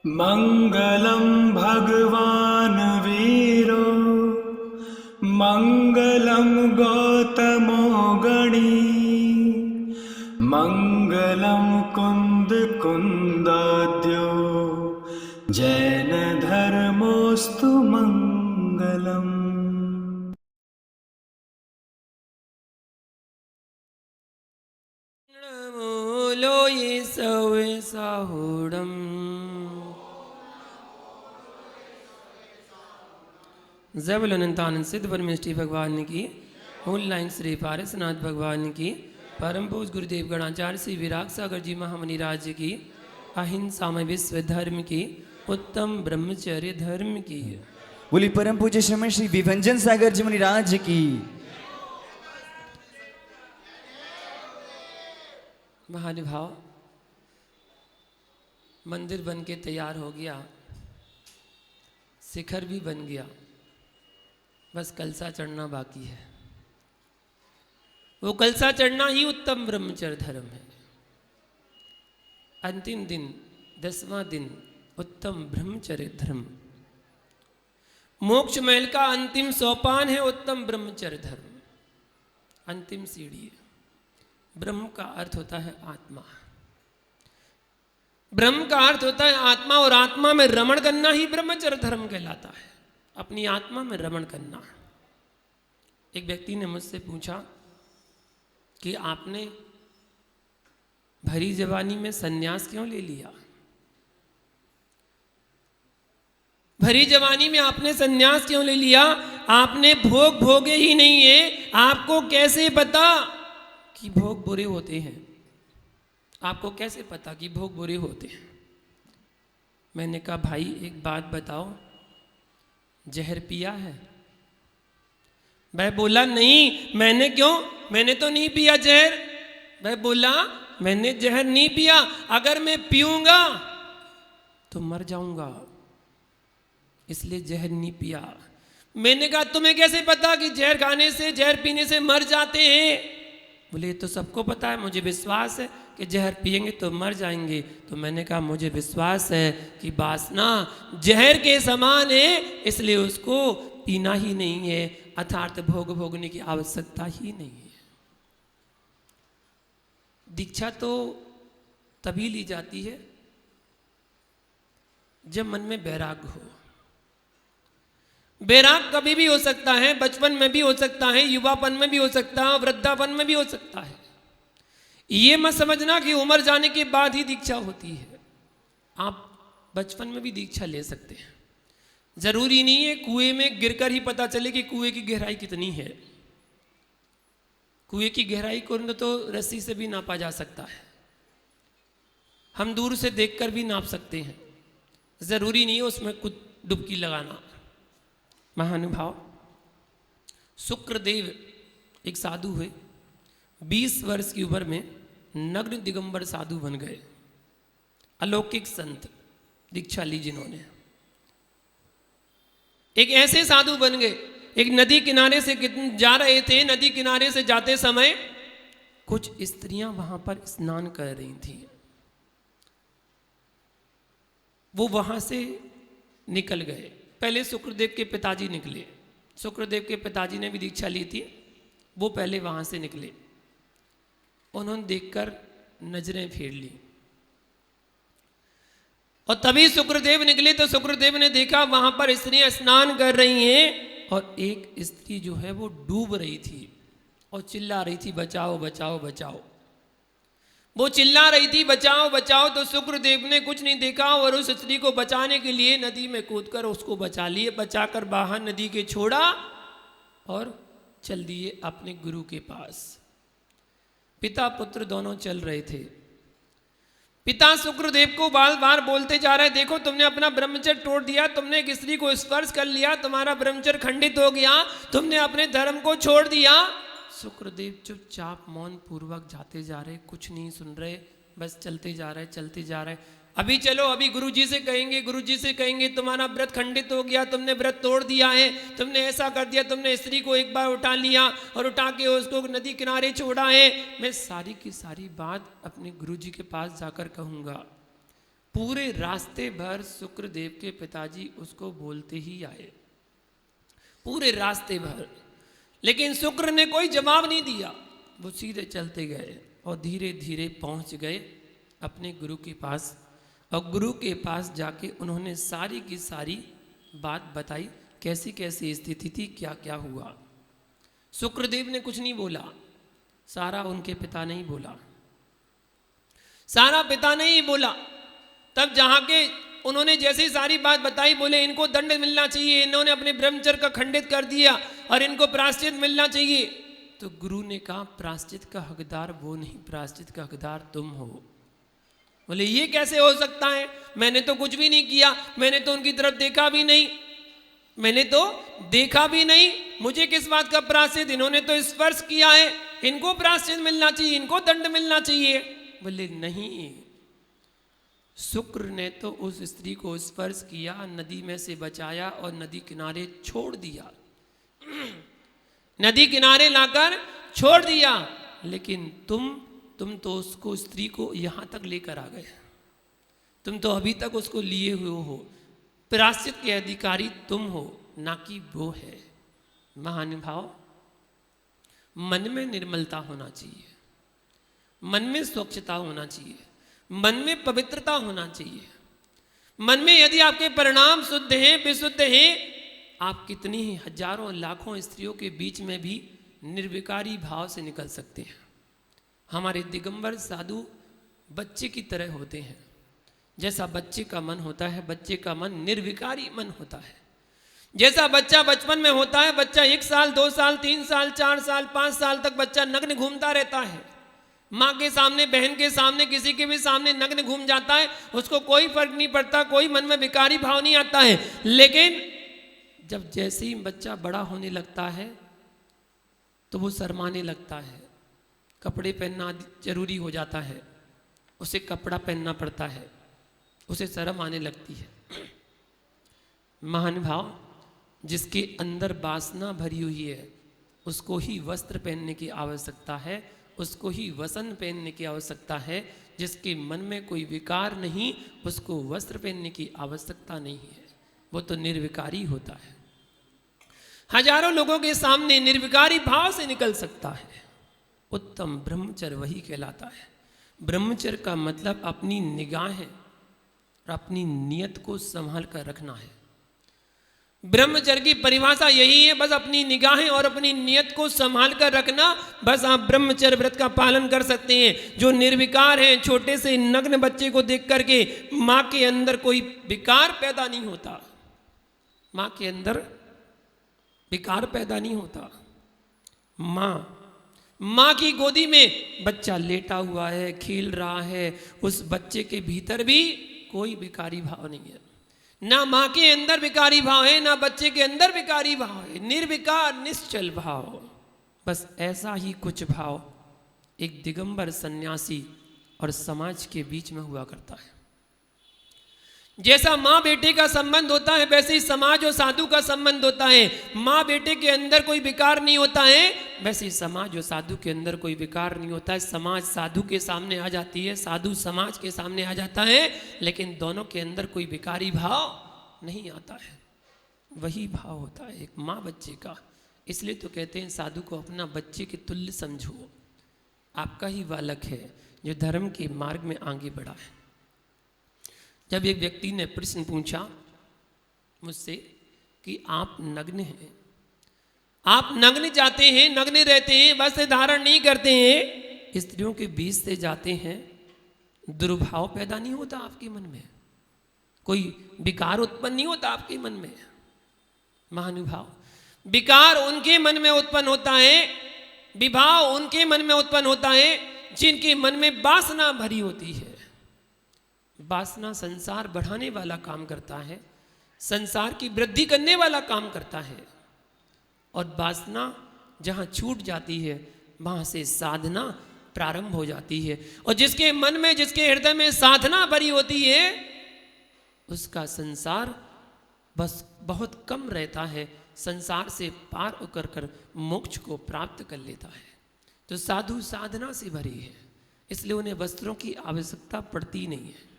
मङ्गलं भगवान् वीरो मङ्गलं गौतमो गणी मङ्गलं कुन्दकुन्दाद्यो जैनधर्मोऽस्तु मङ्गलम्। बोलो ये सवे साहुडम जय बोलो अनंतानंद सिद्ध परमेष्टि भगवान की, ऑनलाइन श्री पारसनाथ भगवान की, परम पूज गुरुदेव गणाचार्य श्री विराग सागर जी महामुनि राज्य की, अहिंसा में विश्व धर्म की, उत्तम ब्रह्मचर्य धर्म की। बोली परम पूज्य श्रमण श्री विभंजन सागर जी मुनि राज्य की। महानुभाव, मंदिर बन के तैयार हो गया, शिखर भी बन गया, बस कलसा चढ़ना बाकी है। वो कलसा चढ़ना ही उत्तम ब्रह्मचर्य धर्म है। अंतिम दिन 10वां दिन उत्तम ब्रह्मचर्य धर्म, मोक्ष महल का अंतिम सोपान है उत्तम ब्रह्मचर्य धर्म, अंतिम सीढ़ी है। ब्रह्म का अर्थ होता है आत्मा, ब्रह्म का अर्थ होता है आत्मा, और आत्मा में रमण करना ही ब्रह्मचर्य धर्म कहलाता है। अपनी आत्मा में रमण करना। एक व्यक्ति ने मुझसे पूछा कि आपने भरी जवानी में सन्यास क्यों ले लिया? भरी जवानी में आपने सन्यास क्यों ले लिया? आपने भोग भोगे ही नहीं है, आपको कैसे पता कि भोग बुरे होते हैं? आपको कैसे पता कि भोग बुरे होते हैं? मैंने कहा भाई एक बात बताओ, जहर पिया है? वह बोला नहीं, मैंने क्यों, मैंने तो नहीं पिया जहर। वह बोला मैंने जहर नहीं पिया, अगर मैं पीऊंगा तो मर जाऊंगा, इसलिए जहर नहीं पिया। मैंने कहा तुम्हें कैसे पता कि जहर खाने से, जहर पीने से मर जाते हैं? बोले ये तो सबको पता है, मुझे विश्वास है कि जहर पिएंगे तो मर जाएंगे। तो मैंने कहा मुझे विश्वास है कि वासना जहर के समान है, इसलिए उसको पीना ही नहीं है, अर्थात भोग भोगने की आवश्यकता ही नहीं है। दीक्षा तो तभी ली जाती है जब मन में वैराग्य हो। वैराग कभी भी हो सकता है, बचपन में भी हो सकता है, युवापन में भी हो सकता है, वृद्धापन में भी हो सकता है। ये मत समझना कि उम्र जाने के बाद ही दीक्षा होती है। आप बचपन में भी दीक्षा ले सकते हैं, जरूरी नहीं है कुएं में गिरकर ही पता चले कि कुएं की गहराई कितनी है। कुएं की गहराई को तो रस्सी से भी नापा जा सकता है, हम दूर से देखकर भी नाप सकते हैं, जरूरी नहीं है उसमें कुछ डुबकी लगाना। महानुभाव, शुक्रदेव एक साधु हुए, 20 वर्ष की उम्र में नग्न दिगंबर साधु बन गए। अलौकिक संत, दीक्षा ली जिन्होंने, एक ऐसे साधु बन गए। एक नदी किनारे से जा रहे थे, नदी किनारे से जाते समय कुछ स्त्रियां वहां पर स्नान कर रही थी। वो वहां से निकल गए। पहले शुक्रदेव के पिताजी निकले, शुक्रदेव के पिताजी ने भी दीक्षा ली थी, वो पहले वहां से निकले। उन्होंने देखकर नजरें फेर ली, और तभी शुक्रदेव निकले तो शुक्रदेव ने देखा वहां पर स्त्रियां स्नान कर रही हैं, और एक स्त्री जो है वो डूब रही थी और चिल्ला रही थी बचाओ बचाओ बचाओ। वो चिल्ला रही थी बचाओ बचाओ, तो शुक्रदेव ने कुछ नहीं देखा और उस स्त्री को बचाने के लिए नदी में कूदकर उसको बचा लिए, बचाकर बाहर नदी के छोड़ा और चल दिए अपने गुरु के पास। पिता पुत्र दोनों चल रहे थे। पिता शुक्रदेव को बार बार बोलते जा रहे, देखो तुमने अपना ब्रह्मचर्य तोड़ दिया, तुमने एक स्त्री को स्पर्श कर लिया, तुम्हारा ब्रह्मचर्य खंडित हो गया, तुमने अपने धर्म को छोड़ दिया। शुक्रदेव चुपचाप मौन पूर्वक जाते जा रहे, कुछ नहीं सुन रहे, बस चलते जा रहे चलते जा रहे। अभी चलो, अभी गुरुजी से कहेंगे, गुरुजी से कहेंगे तुम्हारा व्रत खंडित हो गया, तुमने व्रत तोड़ दिया है, तुमने ऐसा कर दिया, तुमने स्त्री को एक बार उठा लिया और उठा के उसको नदी किनारे छोड़ा है। मैं सारी की सारी बात अपने गुरुजी के पास जाकर कहूँगा। पूरे रास्ते भर शुक्रदेव के पिताजी उसको बोलते ही आए, पूरे रास्ते भर, लेकिन शुक्र ने कोई जवाब नहीं दिया। वो सीधे चलते गए और धीरे धीरे पहुंच गए अपने गुरु के पास, और गुरु के पास जाके उन्होंने सारी की सारी बात बताई, कैसी कैसी स्थिति थी, क्या क्या हुआ। शुक्रदेव ने कुछ नहीं बोला, सारा उनके पिता ने ही बोला, सारा पिता ने ही बोला। तब जहाँ के उन्होंने जैसे सारी बात बताई, बोले इनको दंड मिलना चाहिए, इन्होंने अपने ब्रह्मचर्य का खंडित कर दिया और इनको प्रायश्चित मिलना चाहिए। तो गुरु ने कहा प्रायश्चित का हकदार वो नहीं, प्रायश्चित का हकदार तुम हो। बोले ये कैसे हो सकता है, मैंने तो कुछ भी नहीं किया, मैंने तो उनकी तरफ देखा भी नहीं, मैंने तो देखा भी नहीं, मुझे किस बात का प्रायश्चित, इन्होंने तो स्पर्श किया है, इनको प्रायश्चित मिलना चाहिए, इनको दंड मिलना चाहिए। बोले नहीं, शुक्र ने तो उस स्त्री को स्पर्श किया, नदी में से बचाया और नदी किनारे छोड़ दिया, नदी किनारे लाकर छोड़ दिया। लेकिन तुम तो उसको, स्त्री को यहां तक लेकर आ गए, तुम तो अभी तक उसको लिए हुए हो, प्रायश्चित के अधिकारी तुम हो, ना कि वो है। महानुभाव, मन में निर्मलता होना चाहिए, मन में स्वच्छता होना चाहिए, मन में पवित्रता होना चाहिए। मन में यदि आपके परिणाम शुद्ध हैं, विशुद्ध हैं, आप कितनी ही हजारों लाखों स्त्रियों के बीच में भी निर्विकारी भाव से निकल सकते हैं। हमारे दिगंबर साधु बच्चे की तरह होते हैं, जैसा बच्चे का मन होता है, बच्चे का मन निर्विकारी मन होता है। जैसा बच्चा बचपन में होता है, बच्चा 1 साल 2 साल 3 साल 4 साल 5 साल तक बच्चा नग्न घूमता रहता है, माँ के सामने, बहन के सामने, किसी के भी सामने नग्न घूम जाता है, उसको कोई फर्क नहीं पड़ता, कोई मन में विकारी भाव नहीं आता है। लेकिन जब जैसे ही बच्चा बड़ा होने लगता है तो वो शर्माने लगता है, कपड़े पहनना जरूरी हो जाता है, उसे कपड़ा पहनना पड़ता है, उसे शर्म आने लगती है। महानुभाव, जिसके अंदर वासना भरी हुई है उसको ही वस्त्र पहनने की आवश्यकता है, उसको ही वसन पहनने की आवश्यकता है। जिसके मन में कोई विकार नहीं, उसको वस्त्र पहनने की आवश्यकता नहीं है, वो तो निर्विकारी होता है। हजारों लोगों के सामने निर्विकारी भाव से निकल सकता है। उत्तम ब्रह्मचर्य वही कहलाता है। ब्रह्मचर्य का मतलब अपनी निगाहें और अपनी नियत को संभाल कर रखना है। ब्रह्मचर्य की परिभाषा यही है, बस अपनी निगाहें और अपनी नियत को संभाल कर रखना, बस आप ब्रह्मचर्य व्रत का पालन कर सकते हैं। जो निर्विकार हैं, छोटे से नग्न बच्चे को देख करके माँ के अंदर कोई विकार पैदा नहीं होता, माँ के अंदर विकार पैदा नहीं होता। माँ की गोदी में बच्चा लेटा हुआ है, खेल रहा है, उस बच्चे के भीतर भी कोई विकारी भाव नहीं है, ना माँ के अंदर विकारी भाव है, ना बच्चे के अंदर विकारी भाव है, निर्विकार निश्चल भाव। बस ऐसा ही कुछ भाव एक दिगंबर सन्यासी और समाज के बीच में हुआ करता है। जैसा माँ बेटे का संबंध होता है, वैसे ही समाज और साधु का संबंध होता है। माँ बेटे के अंदर कोई विकार नहीं होता है, वैसे ही समाज और साधु के अंदर कोई विकार नहीं होता है। समाज साधु के सामने आ जाती है, साधु समाज के सामने आ जाता है, लेकिन दोनों के अंदर कोई विकारी भाव नहीं आता है। वही भाव होता है एक माँ बच्चे का। इसलिए तो कहते हैं साधु को अपना बच्चे के तुल्य समझो, आपका ही बालक है जो धर्म के मार्ग में आगे बढ़ा है। जब एक व्यक्ति ने प्रश्न पूछा मुझसे कि आप नग्न हैं, आप नग्न जाते हैं, नग्न रहते हैं, वस्त्र धारण नहीं करते हैं, स्त्रियों के बीच से जाते हैं, दुर्भाव पैदा नहीं होता आपके मन में, कोई विकार उत्पन्न नहीं होता आपके मन में? महानुभाव, विकार उनके मन में उत्पन्न होता है, विभाव उनके मन में उत्पन्न होता है जिनके मन में वासना भरी होती है। वासना संसार बढ़ाने वाला काम करता है, संसार की वृद्धि करने वाला काम करता है। और वासना जहाँ छूट जाती है वहाँ से साधना प्रारंभ हो जाती है। और जिसके मन में, जिसके हृदय में साधना भरी होती है, उसका संसार बस बहुत कम रहता है, संसार से पार उतर कर मोक्ष को प्राप्त कर लेता है। तो साधु साधना से भरी है, इसलिए उन्हें वस्त्रों की आवश्यकता पड़ती नहीं है।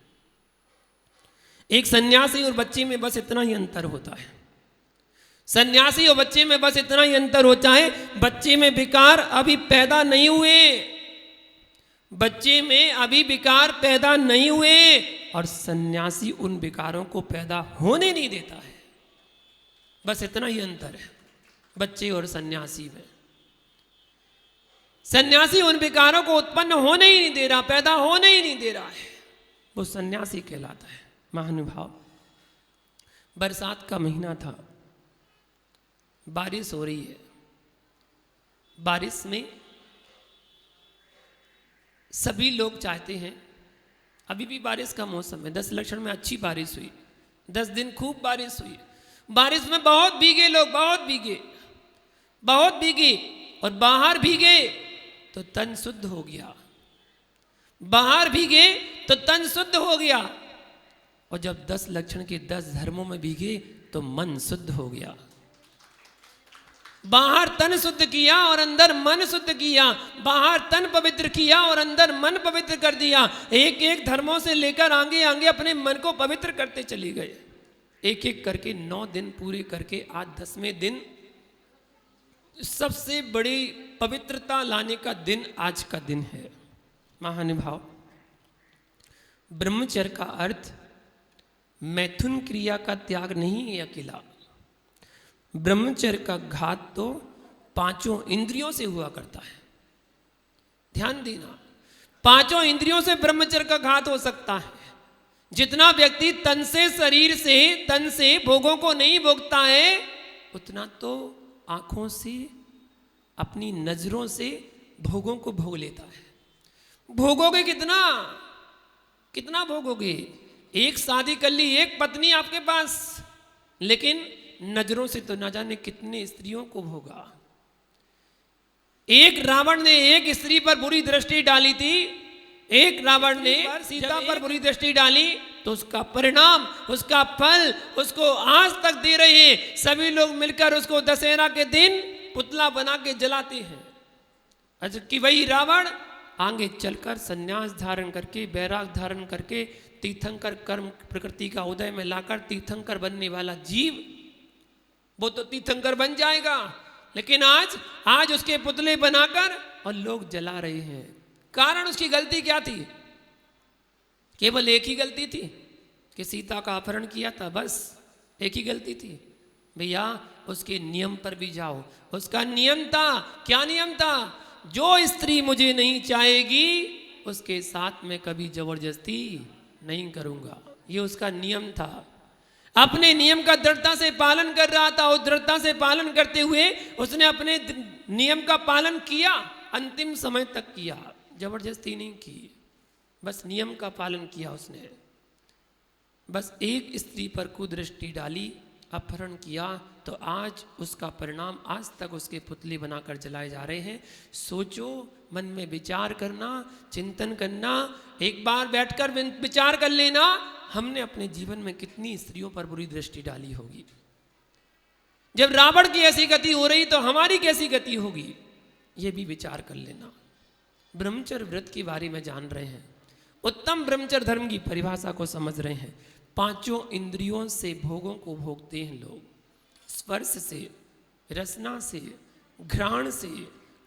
एक सन्यासी और बच्चे में बस इतना ही अंतर होता है। सन्यासी और बच्चे में बस इतना ही अंतर होता है, बच्चे में विकार अभी पैदा नहीं हुए, बच्चे में अभी विकार पैदा नहीं हुए, और सन्यासी उन विकारों को पैदा होने नहीं देता है। बस इतना ही अंतर है बच्चे और सन्यासी में। सन्यासी उन विकारों को उत्पन्न होने ही नहीं दे रहा, पैदा होने ही नहीं दे रहा है, वो सन्यासी कहलाता है। महानुभाव, बरसात का महीना था, बारिश हो रही है, बारिश में सभी लोग चाहते हैं, अभी भी बारिश का मौसम है, 10 लक्षण में अच्छी बारिश हुई, 10 दिन खूब बारिश हुई, बारिश में बहुत भीगे लोग, बहुत भीगे, और बाहर भीगे तो तन शुद्ध हो गया, बाहर भीगे तो तन शुद्ध हो गया, और जब 10 लक्षण के 10 धर्मों में भीगे तो मन शुद्ध हो गया। बाहर तन शुद्ध किया और अंदर मन शुद्ध किया, बाहर तन पवित्र किया और अंदर मन पवित्र कर दिया। एक एक धर्मों से लेकर आगे आगे अपने मन को पवित्र करते चले गए, एक एक करके 9 दिन पूरे करके आज 10वें दिन सबसे बड़ी पवित्रता लाने का दिन आज का दिन है। महानुभाव, ब्रह्मचर्य का अर्थ मैथुन क्रिया का त्याग नहीं है अकेला। ब्रह्मचर्य का घात तो 5 इंद्रियों से हुआ करता है। ध्यान देना, 5 इंद्रियों से ब्रह्मचर्य का घात हो सकता है। जितना व्यक्ति तन से, शरीर से, तन से भोगों को नहीं भोगता है, उतना तो आंखों से, अपनी नजरों से भोगों को भोग लेता है। भोगोगे कितना, कितना भोगोगे? एक शादी कर ली, एक पत्नी आपके पास, लेकिन नजरों से तो ना जाने कितने स्त्रियों को भोगा। एक रावण ने एक स्त्री पर बुरी दृष्टि डाली थी, एक रावण ने सीता पर बुरी दृष्टि डाली, तो उसका परिणाम, उसका फल उसको आज तक दे रहे हैं। सभी लोग मिलकर उसको दशहरा के दिन पुतला बना के जलाते हैं। अच्छा कि वही रावण आगे चलकर संन्यास धारण करके, बैराग धारण करके, तीर्थंकर कर्म प्रकृति का उदय में लाकर तीर्थंकर बनने वाला जीव, वो तो तीर्थंकर बन जाएगा, लेकिन आज उसके पुतले बनाकर और लोग जला रहे हैं। कारण उसकी गलती क्या थी? केवल एक ही गलती थी कि सीता का अपहरण किया था, बस एक ही गलती थी। भैया उसके नियम पर भी जाओ। उसका नियम था, क्या नियम था? जो स्त्री मुझे नहीं चाहेगी उसके साथ में कभी जबरदस्ती नहीं करूंगा, ये उसका नियम था। अपने नियम का दृढ़ता से पालन कर रहा था, और दृढ़ता से पालन करते हुए उसने अपने नियम का पालन किया, अंतिम समय तक किया, जबरदस्ती नहीं की, बस नियम का पालन किया उसने। बस एक स्त्री पर कुदृष्टि डाली, अपहरण किया, तो आज उसका परिणाम, आज तक उसके पुतले बनाकर जलाए जा रहे हैं। सोचो, मन में विचार करना, चिंतन करना, एक बार बैठकर विचार कर लेना, हमने अपने जीवन में कितनी स्त्रियों पर बुरी दृष्टि डाली होगी। जब रावण की ऐसी गति हो रही तो हमारी कैसी गति होगी, ये भी विचार कर लेना। ब्रह्मचर्य व्रत के बारे में जान रहे हैं, उत्तम ब्रह्मचर्य धर्म की परिभाषा को समझ रहे हैं। 5 इंद्रियों से भोगों को भोगते हैं लोग, स्पर्श से, रसना से, घ्राण से,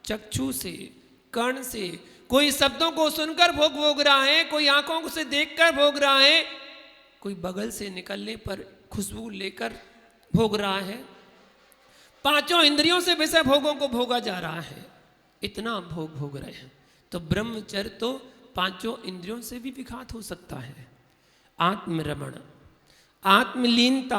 चक्षु से, कर्ण से। कोई शब्दों को सुनकर भोग रहा है, कोई आंखों से देखकर भोग रहा है, कोई बगल से निकलने पर खुशबू लेकर भोग रहा है। 5 इंद्रियों से विषय भोगों को भोगा जा रहा है, इतना भोग रहे हैं। तो ब्रह्मचर्य तो 5 इंद्रियों से भी विघात हो सकता है। आत्मरमण, आत्मलीनता,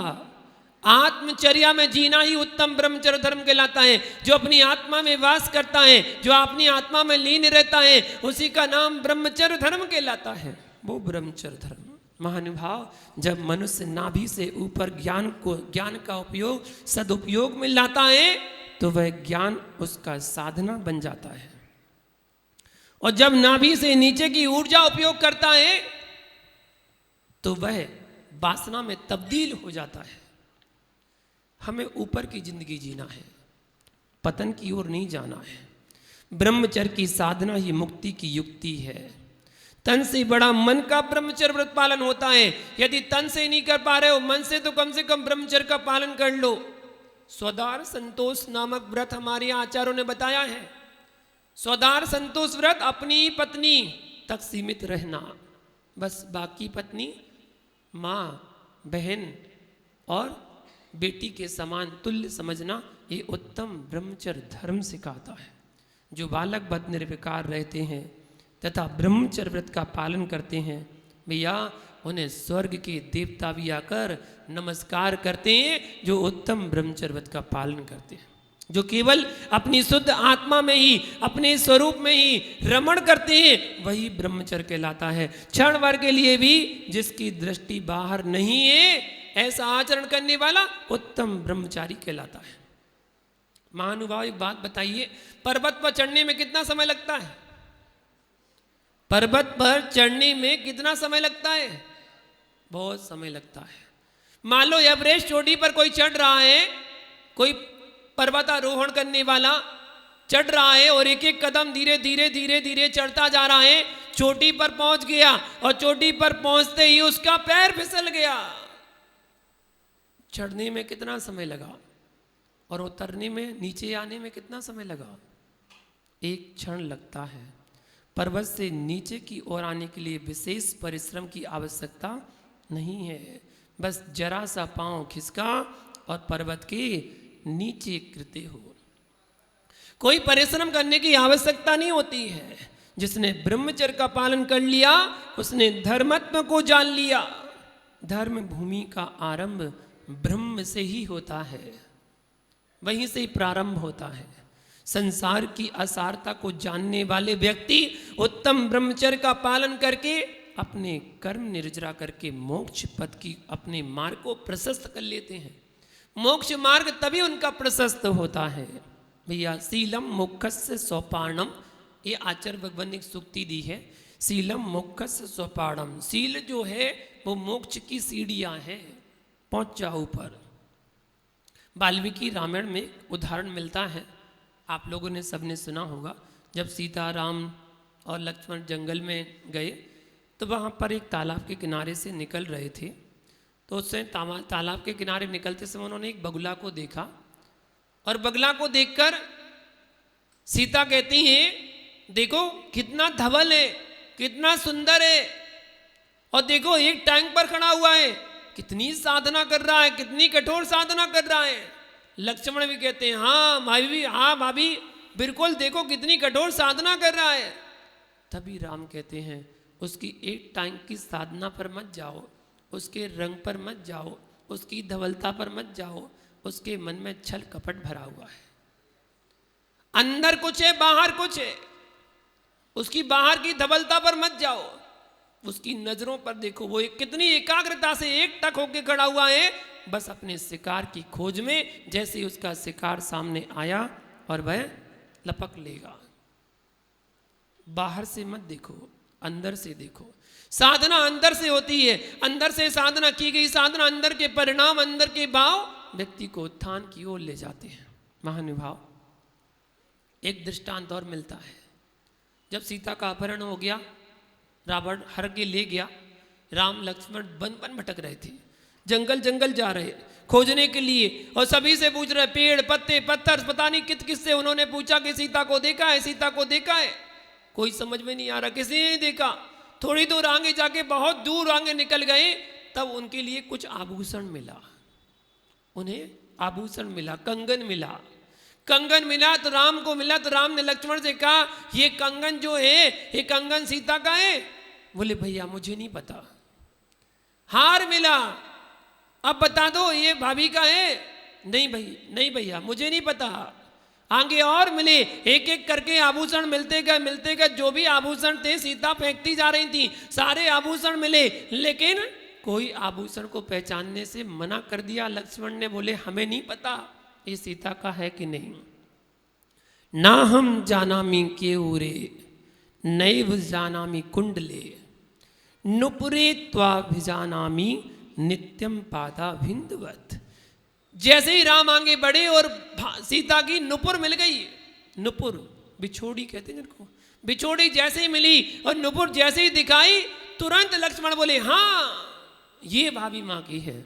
आत्मचर्या में जीना ही उत्तम ब्रह्मचर्य धर्म कहलाता है। जो अपनी आत्मा में वास करता है, जो अपनी आत्मा में लीन रहता है, उसी का नाम ब्रह्मचर्य धर्म कहलाता है, वो ब्रह्मचर्य धर्म। महानुभाव, जब मनुष्य नाभि से ऊपर ज्ञान का उपयोग सदुपयोग में लाता है, तो वह ज्ञान उसका साधना बन जाता है। और जब नाभि से नीचे की ऊर्जा उपयोग करता है, तो वह वासना में तब्दील हो जाता है। हमें ऊपर की जिंदगी जीना है, पतन की ओर नहीं जाना है। ब्रह्मचर्य की साधना ही मुक्ति की युक्ति है। तन से बड़ा मन का ब्रह्मचर्य व्रत पालन होता है। यदि तन से नहीं कर पा रहे हो, मन से तो कम से कम ब्रह्मचर्य का पालन कर लो। स्वदार संतोष नामक व्रत हमारे आचार्यों ने बताया है। स्वदार संतोष व्रत अपनी पत्नी तक सीमित रहना, बस बाकी पत्नी, माँ, बहन और बेटी के समान तुल्य समझना, ये उत्तम ब्रह्मचर्य धर्म सिखाता है। जो बालक बद निर्विकार रहते हैं तथा ब्रह्मचर्य व्रत का पालन करते हैं, भैया उन्हें स्वर्ग के देवता भी आकर नमस्कार करते हैं, जो उत्तम ब्रह्मचर्य व्रत का पालन करते हैं। जो केवल अपनी शुद्ध आत्मा में ही, अपने स्वरूप में ही रमण करते हैं, वही ब्रह्मचर्य कहलाता है। क्षण भर के लिए भी जिसकी दृष्टि बाहर नहीं है, ऐसा आचरण करने वाला उत्तम ब्रह्मचारी कहलाता है। महानुभाव, एक बात बताइए, पर्वत पर चढ़ने में कितना समय लगता है? पर्वत पर चढ़ने में कितना समय लगता है? बहुत समय लगता है। मान लो एवरेस्ट चोटी पर कोई चढ़ रहा है, कोई पर्वतारोहण करने वाला चढ़ रहा है और एक एक कदम धीरे धीरे धीरे धीरे चढ़ता जा रहा है, चोटी पर पहुंच गया और चोटी पर पहुंचते ही उसका पैर फिसल गया। चढ़ने में कितना समय लगा और उतरने में, नीचे आने में कितना समय लगा? एक क्षण लगता है। पर्वत से नीचे की ओर आने के लिए विशेष परिश्रम की आवश्यकता नहीं है, बस जरा सा पांव खिसका और पर्वत के नीचे कृत्य हो। कोई परिश्रम करने की आवश्यकता नहीं होती है। जिसने ब्रह्मचर्य का पालन कर लिया, उसने धर्मत्व को जान लिया। धर्म भूमि का आरंभ ब्रह्म से ही होता है, वहीं से ही प्रारंभ होता है। संसार की असारता को जानने वाले व्यक्ति उत्तम ब्रह्मचर्य का पालन करके अपने कर्म निर्जरा करके मोक्ष पथ की अपने मार्ग को प्रशस्त कर लेते हैं। मोक्ष मार्ग तभी उनका प्रशस्त होता है। भैया, शीलम मोक्षस्य सोपानम, ये आचार्य भगवान ने एक सूक्ति दी है, शीलम मोक्षस्य सोपानम। शील जो है वो मोक्ष की सीढ़ियां हैं, पहुंच जाओ ऊपर। वाल्मीकि रामायण में उदाहरण मिलता है, आप लोगों ने सबने सुना होगा। जब सीता, राम और लक्ष्मण जंगल में गए तो वहाँ पर एक तालाब के किनारे से निकल रहे थे। तो उससे तालाब के किनारे निकलते समय उन्होंने एक बगुला को देखा और बगुला को देखकर सीता कहती हैं, देखो कितना धवल है, कितना सुंदर है, और देखो एक टैंक पर खड़ा हुआ है, कितनी साधना कर रहा है, कितनी कठोर साधना कर रहा है। लक्ष्मण भी कहते हैं, हाँ भाभी, हाँ भाभी, बिल्कुल देखो कितनी कठोर साधना कर रहा है। तभी राम कहते हैं, उसकी एक टांग की साधना पर मत जाओ, उसके रंग पर मत जाओ, उसकी धवलता पर मत जाओ, उसके मन में छल कपट भरा हुआ है। अंदर कुछ है, बाहर कुछ है। उसकी बाहर की धवलता पर मत जाओ, उसकी नजरों पर देखो, वो कितनी एकाग्रता से एक टक होके खड़ा हुआ है, बस अपने शिकार की खोज में। जैसे ही उसका शिकार सामने आया और वह लपक लेगा। बाहर से मत देखो, अंदर से देखो। साधना अंदर से होती है, अंदर से साधना की गई साधना, अंदर के परिणाम, अंदर के भाव व्यक्ति को उत्थान की ओर ले जाते हैं। महानुभाव, एक दृष्टांत और मिलता है। जब सीता का अपहरण हो गया, रावण हर के ले गया, राम लक्ष्मण वन वन भटक रहे थे, जंगल जंगल जा रहे खोजने के लिए, और सभी से पूछ रहे, पेड़ पत्ते पत्थर, पता नहीं किससे उन्होंने पूछा कि सीता को देखा है, सीता को देखा है। कोई समझ में नहीं आ रहा, किसी ने नहीं देखा। थोड़ी दूर आगे जाके, बहुत दूर आगे निकल गए, तब उनके लिए कुछ आभूषण मिला। उन्हें आभूषण मिला, कंगन मिला। कंगन मिला तो राम को मिला, तो राम ने लक्ष्मण से कहा, ये कंगन जो है, ये कंगन सीता का है? बोले, भैया मुझे नहीं पता। हार मिला, अब बता दो ये भाभी का है? नहीं भैया मुझे नहीं पता। आगे और मिले, एक एक करके आभूषण मिलते गए, जो भी आभूषण थे सीता फेंकती जा रही थी, सारे आभूषण मिले, लेकिन कोई आभूषण को पहचानने से मना कर दिया लक्ष्मण ने। बोले, हमें नहीं पता ये सीता का है कि नहीं। ना हम जानामी केऊरे नैव जानामी कुंडले नुपुरे त्वाभिजानामी नित्यम पादा भिंदवत। जैसे ही राम आगे बढ़े और सीता की नुपुर मिल गई। नुपुर बिछोड़ी कहते हैं जिनको, बिछोड़ी जैसे ही मिली और नुपुर जैसे ही दिखाई, तुरंत लक्ष्मण बोले हाँ ये भाभी माँ की है।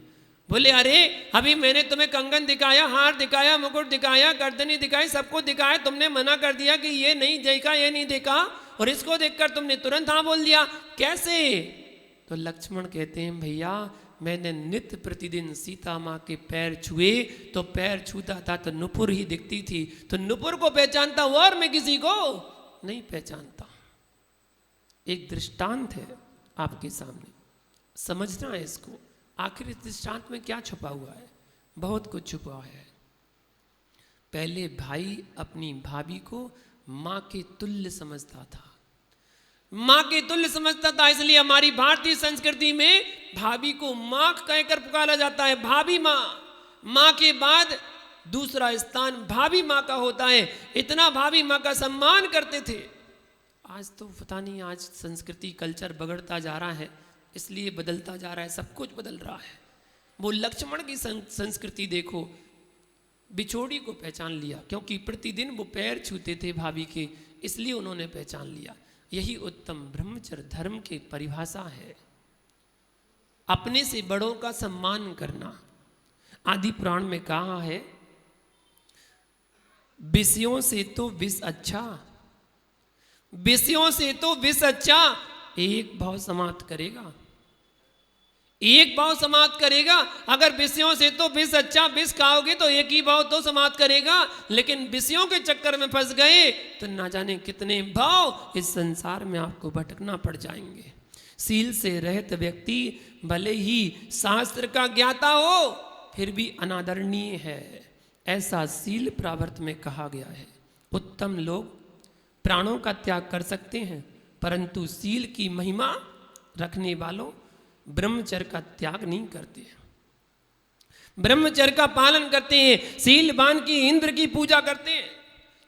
बोले अरे अभी मैंने तुम्हें कंगन दिखाया, हार दिखाया, मुकुट दिखाया, गर्दनी दिखाई, सबको दिखाया, तुमने मना कर दिया कि ये नहीं देखा, ये नहीं देखा, और इसको देखकर तुमने तुरंत हाँ बोल दिया, कैसे? तो लक्ष्मण कहते हैं भैया मैंने नित्य प्रतिदिन सीता माँ के पैर छुए, तो पैर छूता था तो नुपुर ही दिखती थी, तो नुपुर को पहचानता हूं और मैं किसी को नहीं पहचानता। एक दृष्टांत है आपके सामने, समझना है इसको। आखिर इस दृष्टांत में क्या छुपा हुआ है? बहुत कुछ छुपा हुआ है। पहले भाई अपनी भाभी को माँ के तुल्य समझता था, माँ के तुल्य समझता था, इसलिए हमारी भारतीय संस्कृति में भाभी को माँ कहकर पुकारा जाता है। भाभी माँ, माँ के बाद दूसरा स्थान भाभी माँ का होता है। इतना भाभी माँ का सम्मान करते थे। आज तो पता नहीं, आज संस्कृति कल्चर बिगड़ता जा रहा है, इसलिए बदलता जा रहा है, सब कुछ बदल रहा है। वो लक्ष्मण की संस्कृति देखो, बिछोड़ी को पहचान लिया, क्योंकि प्रतिदिन वो पैर छूते थे भाभी के, इसलिए उन्होंने पहचान लिया। यही उत्तम ब्रह्मचर्य धर्म की परिभाषा है, अपने से बड़ों का सम्मान करना। आदि पुराण में कहा है, विषयों से तो विष अच्छा, विषयों से तो विष अच्छा, एक भाव समाप्त करेगा, एक भाव समाप्त करेगा। अगर विषयों से तो विष अच्छा, विष खाओगे तो एक ही भाव तो समाप्त करेगा, लेकिन विषयों के चक्कर में फंस गए तो ना जाने कितने भाव इस संसार में आपको भटकना पड़ जाएंगे। सील से रहित व्यक्ति भले ही शास्त्र का ज्ञाता हो फिर भी अनादरणीय है, ऐसा सील प्रावर्त में कहा गया है। उत्तम लोग प्राणों का त्याग कर सकते हैं, परंतु सील की महिमा रखने वालों ब्रह्मचर्य का त्याग नहीं करते, ब्रह्मचर्य का पालन करते हैं। सीलवान की इंद्र की पूजा करते हैं,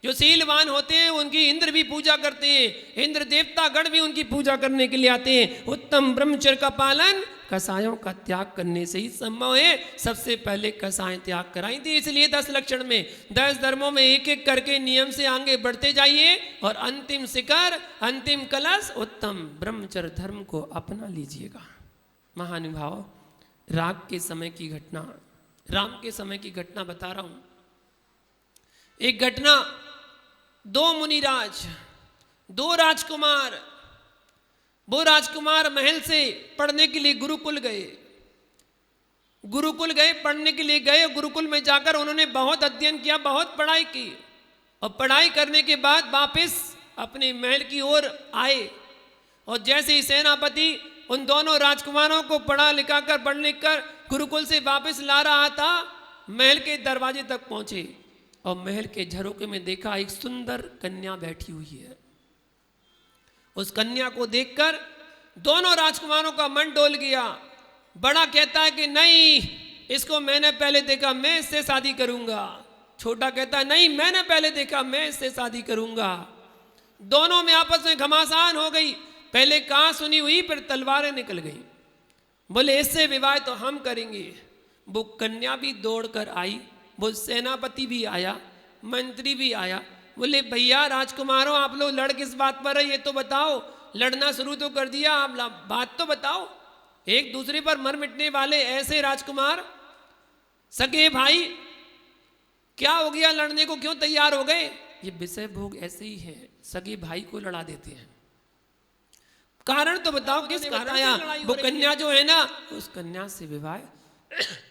जो सीलवान होते हैं उनकी इंद्र भी पूजा करते हैं, इंद्र देवता गण भी उनकी पूजा करने के लिए आते हैं। उत्तम ब्रह्मचर्य का पालन कसायों का त्याग करने से ही संभव है। सबसे पहले कसाएं त्याग कराई थी, इसलिए 10 लक्षण में 10 धर्मों में एक एक करके नियम से आगे बढ़ते जाइए और अंतिम शिखर, अंतिम कलश उत्तम ब्रह्मचर्य धर्म को अपना लीजिएगा। महानुभाव, राग के समय की घटना, राम के समय की घटना बता रहा हूं। एक घटना, 2 मुनिराज, 2 राजकुमार, वो राजकुमार महल से पढ़ने के लिए गुरुकुल गए, गुरुकुल गए, पढ़ने के लिए गए। गुरुकुल में जाकर उन्होंने बहुत अध्ययन किया, बहुत पढ़ाई की, और पढ़ाई करने के बाद वापस अपने महल की ओर आए। और जैसे ही सेनापति उन दोनों राजकुमारों को पढ़ा लिखा कर, पढ़ लिख कर गुरुकुल से वापस ला रहा था, महल के दरवाजे तक पहुंचे और महल के झरोखे में देखा एक सुंदर कन्या बैठी हुई है। उस कन्या को देखकर दोनों राजकुमारों का मन डोल गया। बड़ा कहता है कि नहीं, इसको मैंने पहले देखा, मैं इससे शादी करूंगा। छोटा कहता है नहीं, मैंने पहले देखा, मैं इससे शादी करूंगा। दोनों में आपस में घमासान हो गई। पहले कहाँ सुनी हुई, फिर तलवारें निकल गई। बोले इससे विवाह तो हम करेंगे। वो कन्या भी दौड़कर आई, वो सेनापति भी आया, मंत्री भी आया। बोले भैया राजकुमारों, आप लोग लड़ किस बात पर है, ये तो बताओ। लड़ना शुरू तो कर दिया, आप बात तो बताओ। एक दूसरे पर मर मिटने वाले ऐसे राजकुमार, सगे भाई, क्या हो गया, लड़ने को क्यों तैयार हो गए? ये विषय भोग ऐसे ही है, सगे भाई को लड़ा देते हैं। कारण तो बताओ, किस कारण आया? वो कन्या जो है ना, उस कन्या से विवाह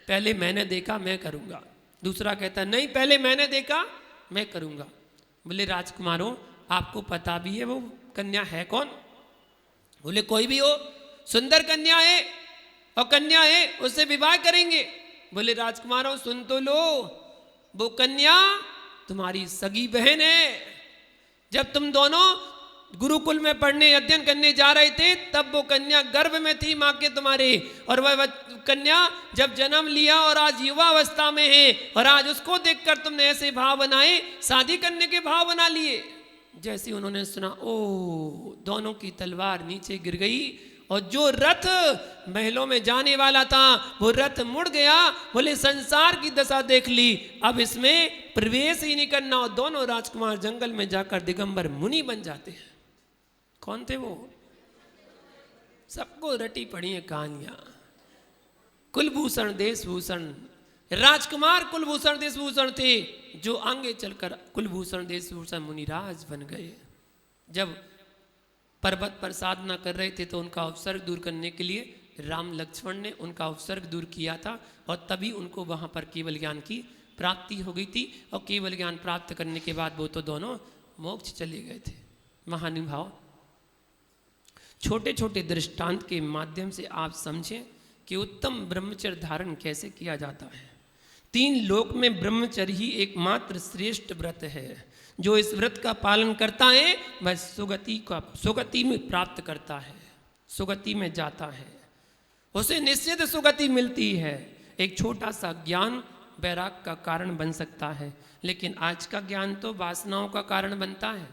पहले मैंने देखा, मैं करूंगा। दूसरा कहता नहीं, पहले मैंने देखा, मैं करूंगा। बोले राजकुमारों, आपको पता भी है वो कन्या है कौन? बोले कोई भी हो, सुंदर कन्या है और कन्या है, उससे विवाह करेंगे। बोले राजकुमारों सुन तो लो, वो कन्या तुम्हारी सगी बहन है। जब तुम दोनों गुरुकुल में पढ़ने, अध्ययन करने जा रहे थे, तब वो कन्या गर्भ में थी माँ के तुम्हारे, और वह कन्या जब जन्म लिया और आज युवा अवस्था में है, और आज उसको देखकर तुमने ऐसे भाव बनाए, शादी करने के भाव बना लिए। जैसे उन्होंने सुना, ओ, दोनों की तलवार नीचे गिर गई, और जो रथ महलों में जाने वाला था वो रथ मुड़ गया। बोले संसार की दशा देख ली, अब इसमें प्रवेश ही नहीं करना। और दोनों राजकुमार जंगल में जाकर दिगंबर मुनि बन जाते हैं। कौन थे वो? सबको रटी पड़ी है कहानियां। कुलभूषण देशभूषण, राजकुमार कुलभूषण देशभूषण थे, जो आगे चलकर कुलभूषण देशभूषण मुनिराज बन गए। जब पर्वत पर साधना कर रहे थे तो उनका उपसर्ग दूर करने के लिए राम लक्ष्मण ने उनका उपसर्ग दूर किया था, और तभी उनको वहां पर केवल ज्ञान की प्राप्ति हो गई थी। और केवल ज्ञान प्राप्त करने के बाद वो तो दोनों मोक्ष चले गए थे। महानुभाव, छोटे छोटे दृष्टांत के माध्यम से आप समझें कि उत्तम ब्रह्मचर्य धारण कैसे किया जाता है। 3 लोक में ब्रह्मचर्य ही एकमात्र श्रेष्ठ व्रत है। जो इस व्रत का पालन करता है वह सुगति में प्राप्त करता है, सुगति में जाता है, उसे निश्चित सुगति मिलती है। एक छोटा सा ज्ञान वैराग का कारण बन सकता है, लेकिन आज का ज्ञान तो वासनाओं का कारण बनता है।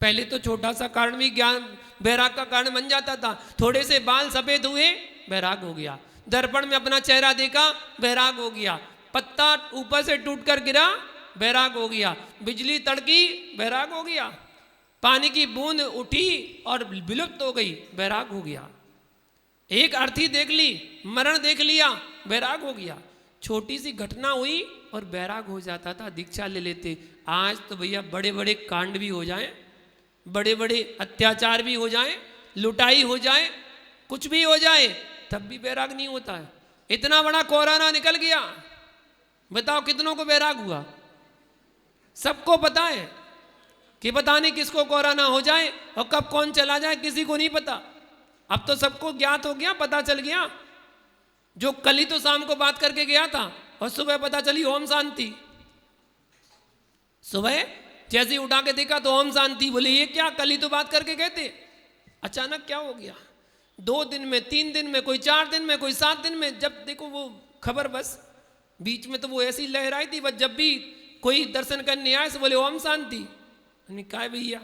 पहले तो छोटा सा कारण भी ज्ञान वैराग का कारण बन जाता था। थोड़े से बाल सफेद हुए, वैराग हो गया। दर्पण में अपना चेहरा देखा, वैराग हो गया। पत्ता ऊपर से टूटकर गिरा, वैराग हो गया। बिजली तड़की, वैराग हो गया। पानी की बूंद उठी और विलुप्त हो गई, वैराग हो गया। एक अर्थी देख ली, मरण देख लिया, वैराग हो गया। छोटी सी घटना हुई और वैराग हो जाता था, दीक्षा ले लेते। आज तो भैया बड़े बड़े कांड भी हो जाएं, बड़े बड़े अत्याचार भी हो जाएं, लुटाई हो जाए, कुछ भी हो जाए, तब भी वैराग नहीं होता है। इतना बड़ा कोरोना निकल गया, बताओ कितनों को वैराग हुआ? सबको पता है कि पता नहीं किसको कोरोना हो जाए और कब कौन चला जाए, किसी को नहीं पता। अब तो सबको ज्ञात हो गया, पता चल गया। जो कल ही तो शाम को बात करके गया था और सुबह पता चली ओम शांति। सुबह जैसे ही उठा के देखा तो ओम शांति। बोले ये क्या, कल ही तो बात करके गए थे, अचानक क्या हो गया? 2 दिन में, 3 दिन में, कोई 4 दिन में, कोई 7 दिन में। जब देखो वो खबर, बस बीच में तो वो ऐसी लहराई थी, बस जब भी कोई दर्शन करने आए तो बोले ओम शांति। कहा भैया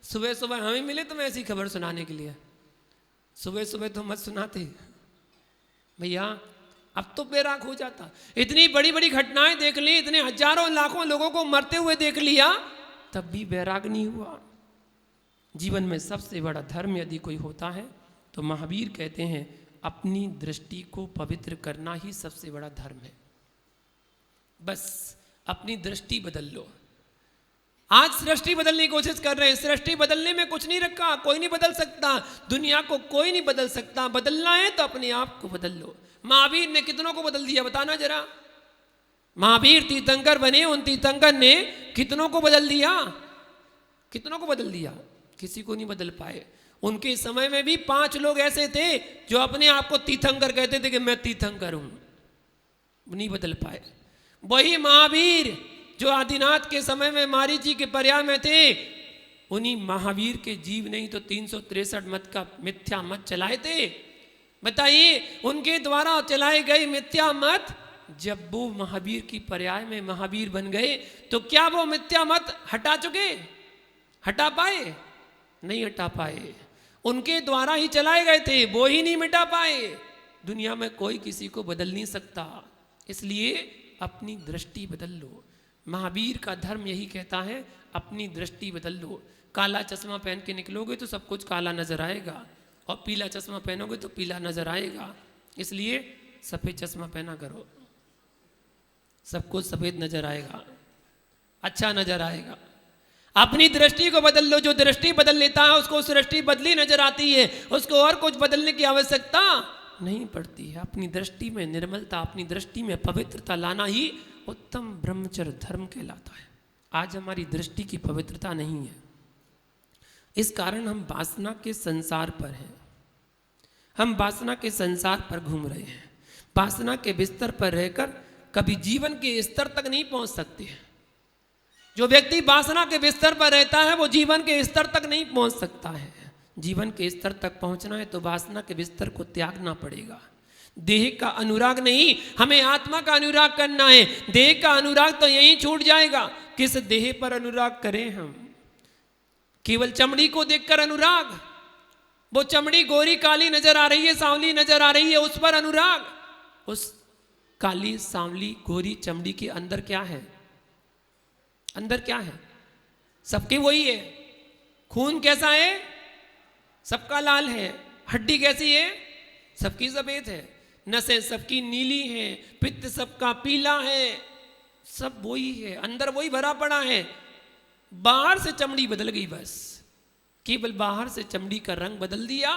सुबह सुबह हमें मिले तुम ऐसी खबर सुनाने के लिए, सुबह सुबह तो मत सुनाते भैया। अब तो वैराग हो जाता। इतनी बड़ी बड़ी घटनाएं देख ली, इतने हजारों लाखों लोगों को मरते हुए देख लिया, तब भी वैराग नहीं हुआ। जीवन में सबसे बड़ा धर्म यदि कोई होता है तो महावीर कहते हैं अपनी दृष्टि को पवित्र करना ही सबसे बड़ा धर्म है। बस अपनी दृष्टि बदल लो। आज सृष्टि बदलने की कोशिश कर रहे हैं, सृष्टि बदलने में कुछ नहीं रखा, कोई नहीं बदल सकता, दुनिया को कोई नहीं बदल सकता। बदलना है तो अपने आप को बदल लो। महावीर ने कितनों को बदल दिया, बताना जरा। महावीर तीर्थंकर बने, उन तीर्थंकर ने कितनों को बदल दिया, कितनों को बदल दिया? किसी को नहीं बदल पाए। उनके समय में भी 5 लोग ऐसे थे जो अपने आप को तीर्थंकर कहते थे कि मैं तीर्थंकर हूं, नहीं बदल पाए। वही महावीर जो आदिनाथ के समय में मारीची के पर्याय में थे, उन्हीं महावीर के जीव ने ही तो 363 मत का मिथ्या मत चलाए थे। बताइए, उनके द्वारा चलाए गए मिथ्या मत जब वो महावीर की पर्याय में महावीर बन गए तो क्या वो मिथ्या मत हटा चुके? हटा पाए? नहीं हटा पाए। उनके द्वारा ही चलाए गए थे, वो ही नहीं मिटा पाए। दुनिया में कोई किसी को बदल नहीं सकता, इसलिए अपनी दृष्टि बदल लो। महावीर का धर्म यही कहता है अपनी दृष्टि बदल लो। काला चश्मा पहन के निकलोगे तो सब कुछ काला नजर आएगा, और पीला चश्मा पहनोगे तो पीला नजर आएगा। इसलिए सफेद चश्मा पहना करो, सब कुछ सफेद नजर आएगा, अच्छा नजर आएगा। अपनी दृष्टि को बदल लो। जो दृष्टि बदल लेता है उसको सृष्टि बदली नजर आती है, उसको और कुछ बदलने की आवश्यकता नहीं पड़ती है। अपनी दृष्टि में निर्मलता, अपनी दृष्टि में पवित्रता लाना ही उत्तम ब्रह्मचर्य धर्म कहलाता है। आज हमारी दृष्टि की पवित्रता नहीं है, इस कारण हम वासना के संसार पर हैं। हम वासना के संसार पर घूम रहे हैं। वासना के बिस्तर पर रहकर कभी जीवन के स्तर तक नहीं पहुंच सकते। जो व्यक्ति वासना के बिस्तर पर रहता है वो जीवन के स्तर तक नहीं पहुंच सकता है। जीवन के स्तर तक पहुंचना है तो वासना के बिस्तर को त्यागना पड़ेगा। देह का अनुराग नहीं, हमें आत्मा का अनुराग करना है। देह का अनुराग तो यहीं छूट जाएगा। किस देह पर अनुराग करें हम? केवल चमड़ी को देखकर अनुराग, वो चमड़ी गोरी काली नजर आ रही है, सांवली नजर आ रही है, उस पर अनुराग। उस काली सांवली गोरी चमड़ी के अंदर क्या है? अंदर क्या है? सबके वही है। खून कैसा है? सबका लाल है, हड्डी कैसी है, सबकी सफेद है, नसें सबकी नीली हैं, पित्त सबका पीला है, सब वही है, अंदर वही भरा पड़ा है, बाहर से चमड़ी बदल गई, बस केवल बाहर से चमड़ी का रंग बदल दिया,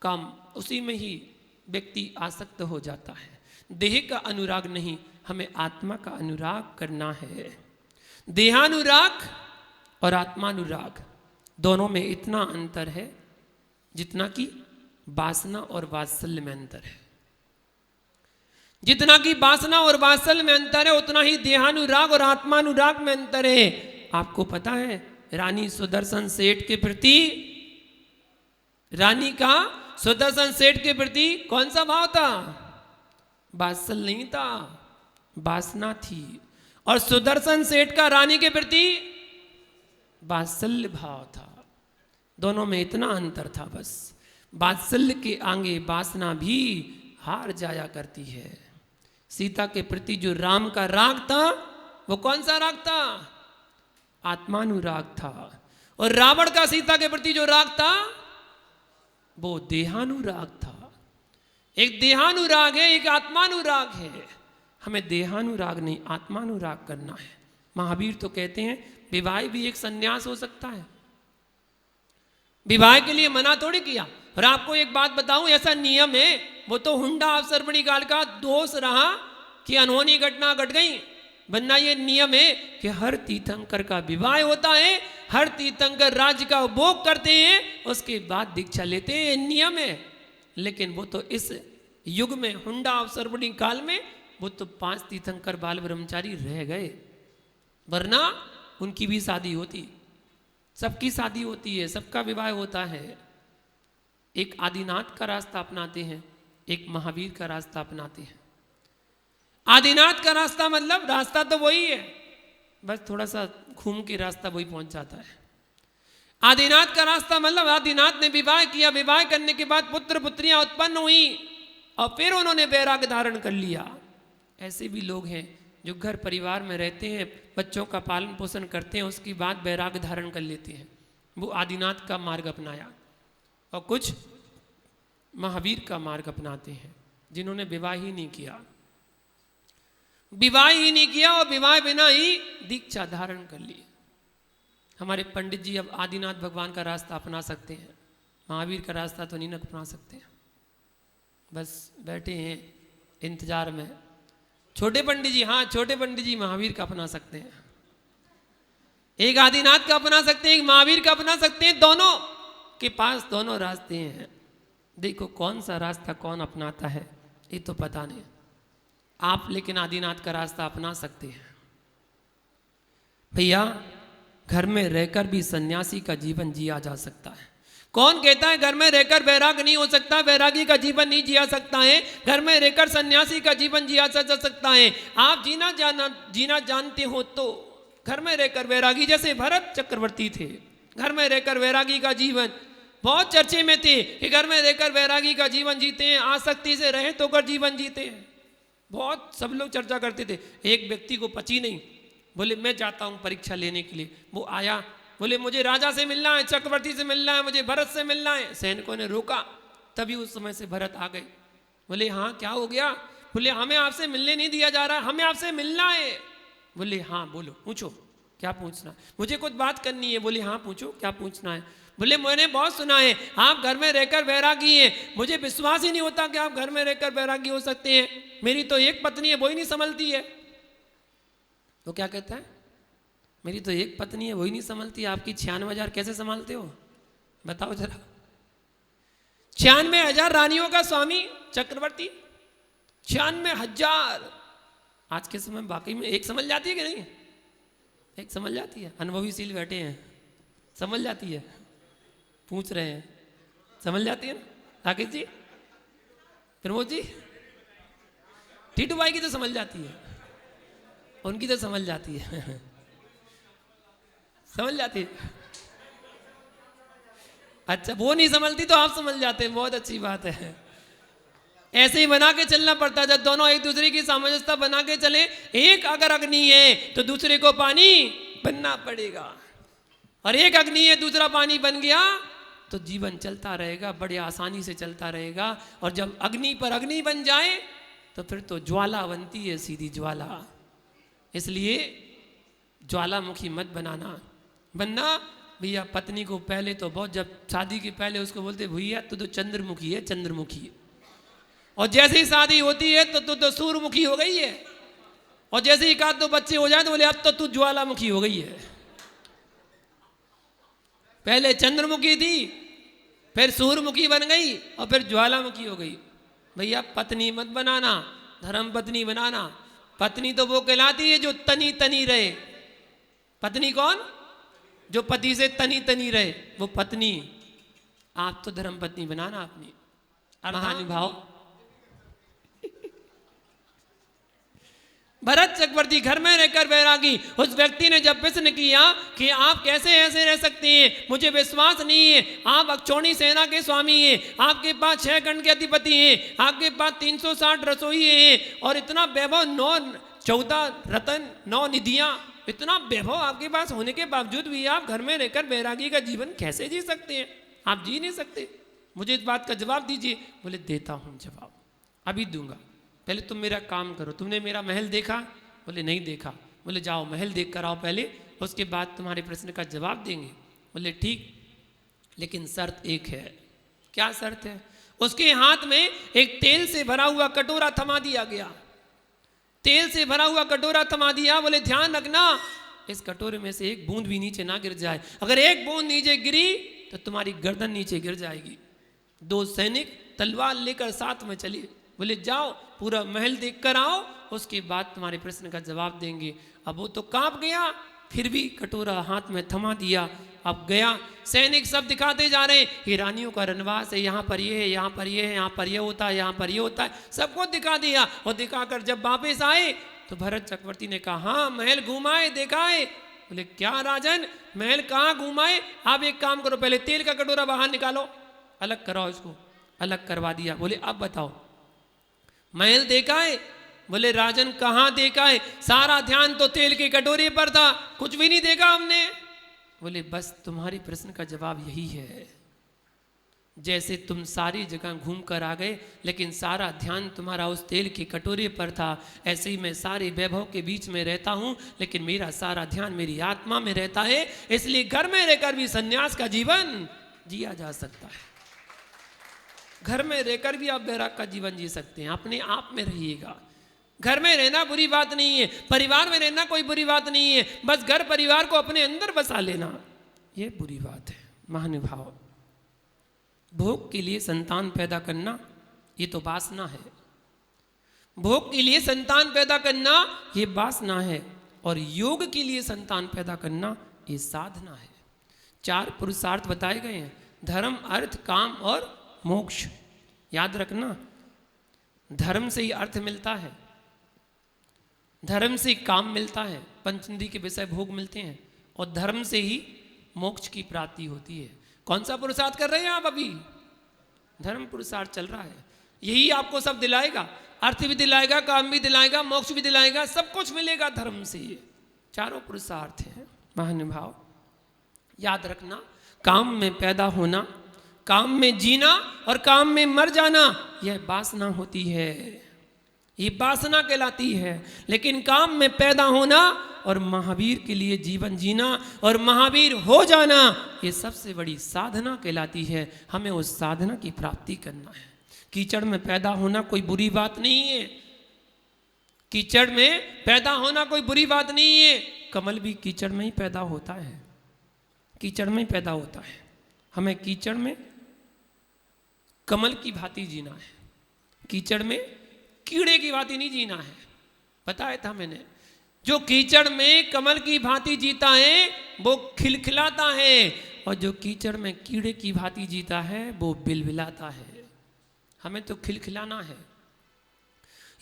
काम उसी में ही व्यक्ति आसक्त हो जाता है। देह का अनुराग नहीं, हमें आत्मा का अनुराग करना है। देहानुराग और आत्मानुराग दोनों में इतना अंतर है जितना कि वासना और वात्सल्य में अंतर है। जितना कि वासना और वात्सल्य में अंतर है उतना ही देहानुराग और आत्मानुराग में अंतर है। आपको पता है रानी सुदर्शन सेठ के प्रति, रानी का सुदर्शन सेठ के प्रति कौन सा भाव था? वात्सल्य नहीं था, वासना थी। और सुदर्शन सेठ का रानी के प्रति वात्सल्य भाव था। दोनों में इतना अंतर था, बस वात्सल्य के आगे वासना भी हार जाया करती है। सीता के प्रति जो राम का राग था वो कौन सा राग था? आत्मानुराग था। और रावण का सीता के प्रति जो राग था वो देहानुराग था। एक देहानुराग है, एक आत्मानुराग है। हमें देहानुराग नहीं आत्मानुराग करना है। महावीर तो कहते हैं विवाह भी एक संन्यास हो सकता है। विवाह के लिए मना थोड़ी किया। और आपको एक बात बताऊं, ऐसा नियम है, वो तो हुंडा अवसर्पणी काल का दोष रहा कि अनहोनी घटना घट गई, वरना ये नियम है कि हर तीर्थंकर का विवाह होता है, हर तीर्थंकर राज्य का उपभोग करते हैं, उसके बाद दीक्षा लेते हैं, नियम है। लेकिन वो तो इस युग में हुंडा अवसर्पणी काल में वो तो 5 तीर्थंकर बाल ब्रह्मचारी रह गए, वरना उनकी भी शादी होती, सबकी शादी होती है, सबका विवाह होता है। एक आदिनाथ का रास्ता अपनाते हैं, एक महावीर का रास्ता अपनाते हैं। आदिनाथ का रास्ता मतलब रास्ता तो वही है, बस थोड़ा सा घूम के रास्ता वही पहुंच जाता है। आदिनाथ का रास्ता मतलब आदिनाथ ने विवाह किया, विवाह करने के बाद पुत्र पुत्रियां उत्पन्न हुई और फिर उन्होंने वैराग्य धारण कर लिया। ऐसे भी लोग हैं जो घर परिवार में रहते हैं, बच्चों का पालन पोषण करते हैं, उसके बाद वैराग्य धारण कर लेते हैं, वो आदिनाथ का मार्ग अपनाया। और कुछ महावीर का मार्ग अपनाते हैं जिन्होंने विवाह ही नहीं किया, विवाह ही नहीं किया और विवाह बिना ही दीक्षा धारण कर ली। हमारे पंडित जी अब आदिनाथ भगवान का रास्ता अपना सकते हैं, महावीर का रास्ता तो नहीं अपना सकते हैं, बस बैठे हैं इंतजार में। छोटे पंडित जी, हाँ छोटे पंडित जी महावीर का अपना सकते हैं, एक आदिनाथ का अपना सकते हैं, एक महावीर का अपना सकते हैं। दोनों के पास दोनों रास्ते हैं। देखो कौन सा रास्ता कौन अपनाता है ये तो पता नहीं, आप लेकिन आदिनाथ का रास्ता अपना सकते हैं। भैया घर में रहकर भी सन्यासी का जीवन जिया जा सकता है। कौन कहता है घर में रहकर वैराग नहीं हो सकता, वैरागी का जीवन नहीं जिया सकता है? घर में रहकर सन्यासी का जीवन जिया जा सकता है। आप जीना जानते हो तो घर में रहकर वैरागी, जैसे भरत चक्रवर्ती थे, घर में रहकर वैरागी का जीवन बहुत चर्चे में थे कि घर में रहकर वैरागी का जीवन जीते हैं, आसक्ति से रहित होकर जीवन जीते हैं, बहुत सब लोग चर्चा करते थे। एक व्यक्ति को पची नहीं, बोले मैं जाता हूँ परीक्षा लेने के लिए। वो आया, बोले मुझे राजा से मिलना है, चक्रवर्ती से मिलना है, मुझे भरत से मिलना है। सैनिकों ने रोका, तभी उस समय से भरत आ गए। बोले हाँ क्या हो गया? बोले हमें आपसे मिलने नहीं दिया जा रहा, हमें आपसे मिलना है। बोले हाँ बोलो, पूछो क्या पूछना है? मुझे कुछ बात करनी है। बोले हाँ पूछो क्या पूछना है? बोले मैंने बहुत सुना है आप घर में रहकर वैरागी हैं, मुझे विश्वास ही नहीं होता कि आप घर में रहकर वैरागी हो सकते हैं। मेरी तो एक पत्नी है, वही नहीं संभलती है। तो क्या कहता है? मेरी तो एक पत्नी है, वही नहीं संभलती, आपकी 96,000 कैसे संभालते हो बताओ जरा। 96,000 रानियों का स्वामी चक्रवर्ती, 96,000। आज के समय वाकई में एक समझ जाती है कि नहीं? एक समझ जाती है, अनुभवीशील बैठे हैं, समझ जाती है, पूछ रहे हैं, समझ जाती है ना? राकेश जी, प्रमोद जी, टीटू भाई की तो समझ जाती है, उनकी तो समझ जाती है समझ जाती है। अच्छा वो नहीं समझती तो आप समझ जाते हैं, बहुत अच्छी बात है। ऐसे ही बना के चलना पड़ता है, जब दोनों एक दूसरे की सामंजस्य बना के चले। एक अगर अग्नि है तो दूसरे को पानी बनना पड़ेगा, और एक अग्नि है दूसरा पानी बन गया तो जीवन चलता रहेगा, बड़े आसानी से चलता रहेगा। और जब अग्नि पर अग्नि बन जाए तो फिर तो ज्वाला बनती है, सीधी ज्वाला। इसलिए ज्वालामुखी मत बनना भैया। पत्नी को पहले तो बहुत, जब शादी के पहले उसको बोलते भैया तू तो चंद्रमुखी है, चंद्रमुखी है। और जैसे ही शादी होती है तो तू तो सूर्यमुखी हो गई है। और जैसे ही कहा तो बच्चे हो जाए तो बोले अब तो तू ज्वालामुखी हो गई है। पहले चंद्रमुखी थी, फिर सूर्यमुखी बन गई और फिर ज्वालामुखी हो गई। भैया पत्नी मत बनाना, धर्म पत्नी बनाना। पत्नी तो वो कहलाती है जो तनी तनी रहे। पत्नी कौन? जो पति से तनी तनी रहे, वो पत्नी। आप तो धर्म पत्नी बनाना अपनी। महानुभाव, भरत चक्रवर्ती घर में रहकर बैरागी, उस व्यक्ति ने जब प्रश्न किया कि आप कैसे ऐसे रह सकते हैं, मुझे विश्वास नहीं है, आप अक्षौणी सेना के स्वामी हैं, आपके पास 6 गण के अधिपति हैं, आपके पास 360 रसोई हैं और इतना वैभव, 14 रतन, 9 निधियां, इतना वैभव आपके पास होने के बावजूद भी आप घर में रहकर बैरागी का जीवन कैसे जी सकते हैं? आप जी नहीं सकते। मुझे इस बात का जवाब दीजिए। बोले देता हूं जवाब, अभी दूंगा, पहले तुम मेरा काम करो। तुमने मेरा महल देखा? बोले नहीं देखा। बोले जाओ महल देख कर आओ पहले, उसके बाद तुम्हारे प्रश्न का जवाब देंगे। बोले ठीक, लेकिन शर्त एक है। क्या शर्त है? उसके हाथ में एक तेल से भरा हुआ कटोरा थमा दिया गया। तेल से भरा हुआ कटोरा थमा दिया। बोले ध्यान रखना, इस कटोरे में से एक बूंद भी नीचे ना गिर जाए। अगर एक बूंद नीचे गिरी तो तुम्हारी गर्दन नीचे गिर जाएगी। 2 सैनिक तलवार लेकर साथ में चले। बोले जाओ पूरा महल देख कर आओ, उसके बाद तुम्हारे प्रश्न का जवाब देंगे। अब वो तो कांप गया, फिर भी कटोरा हाथ में थमा दिया। अब गया, सैनिक सब दिखाते जा रहे हैं, ये रानियों का रनवास है, यहाँ पर ये है, यहाँ पर ये है, यहाँ पर ये होता है, यहाँ पर ये होता है, सबको दिखा दिया। और दिखाकर जब वापस आए तो भरत चक्रवर्ती ने कहा हाँ महल घुमाए, दिखाए। बोले क्या राजन, महल कहाँ घुमाए? आप एक काम करो, पहले तेल का कटोरा बाहर निकालो, अलग कराओ इसको। अलग करवा दिया। बोले अब बताओ महल देखा है? बोले राजन कहाँ देखा है, सारा ध्यान तो तेल के कटोरे पर था, कुछ भी नहीं देखा हमने। बोले बस तुम्हारे प्रश्न का जवाब यही है। जैसे तुम सारी जगह घूम कर आ गए लेकिन सारा ध्यान तुम्हारा उस तेल के कटोरे पर था, ऐसे ही मैं सारे वैभव के बीच में रहता हूँ लेकिन मेरा सारा ध्यान मेरी आत्मा में रहता है। इसलिए घर में रहकर भी सन्यास का जीवन जिया जा सकता है। घर में रहकर भी आप बैराग का जीवन जी सकते हैं। अपने आप में रहिएगा। घर में रहना बुरी बात नहीं है, परिवार में रहना कोई बुरी बात नहीं है, बस घर परिवार को अपने अंदर बसा लेना ये बुरी बात है। महानुभाव, भोग के लिए संतान पैदा करना ये तो वासना है। भोग के लिए संतान पैदा करना ये वासना है और योग के लिए संतान पैदा करना ये साधना है। 4 पुरुषार्थ बताए गए हैं, धर्म, अर्थ, काम और मोक्ष। याद रखना, धर्म से ही अर्थ मिलता है, धर्म से काम मिलता है, पंचनदी के विषय भोग मिलते हैं और धर्म से ही मोक्ष की प्राप्ति होती है। कौन सा पुरुषार्थ कर रहे हैं आप? अभी धर्म पुरुषार्थ चल रहा है। यही आपको सब दिलाएगा, अर्थ भी दिलाएगा, काम भी दिलाएगा, मोक्ष भी दिलाएगा, सब कुछ मिलेगा धर्म से। ये 4 पुरुषार्थ हैं। महानुभाव, याद रखना, काम में पैदा होना, काम में जीना और काम में मर जाना यह वासना होती है, ये वासना कहलाती है। लेकिन काम में पैदा होना और महावीर के लिए जीवन जीना और महावीर हो जाना ये सबसे बड़ी साधना कहलाती है। हमें उस साधना की प्राप्ति करना है। कीचड़ में पैदा होना कोई बुरी बात नहीं है, कीचड़ में पैदा होना कोई बुरी बात नहीं है। कमल भी कीचड़ में ही पैदा होता है, कीचड़ में ही पैदा होता है। हमें कीचड़ में कमल की भांति जीना है, कीचड़ में कीड़े की भांति नहीं जीना है। बताया था मैंने, जो कीचड़ में कमल की भांति जीता है वो खिलखिलाता है और जो कीचड़ में कीड़े की भांति जीता है वो बिलबिलाता है। हमें तो खिलखिलाना है।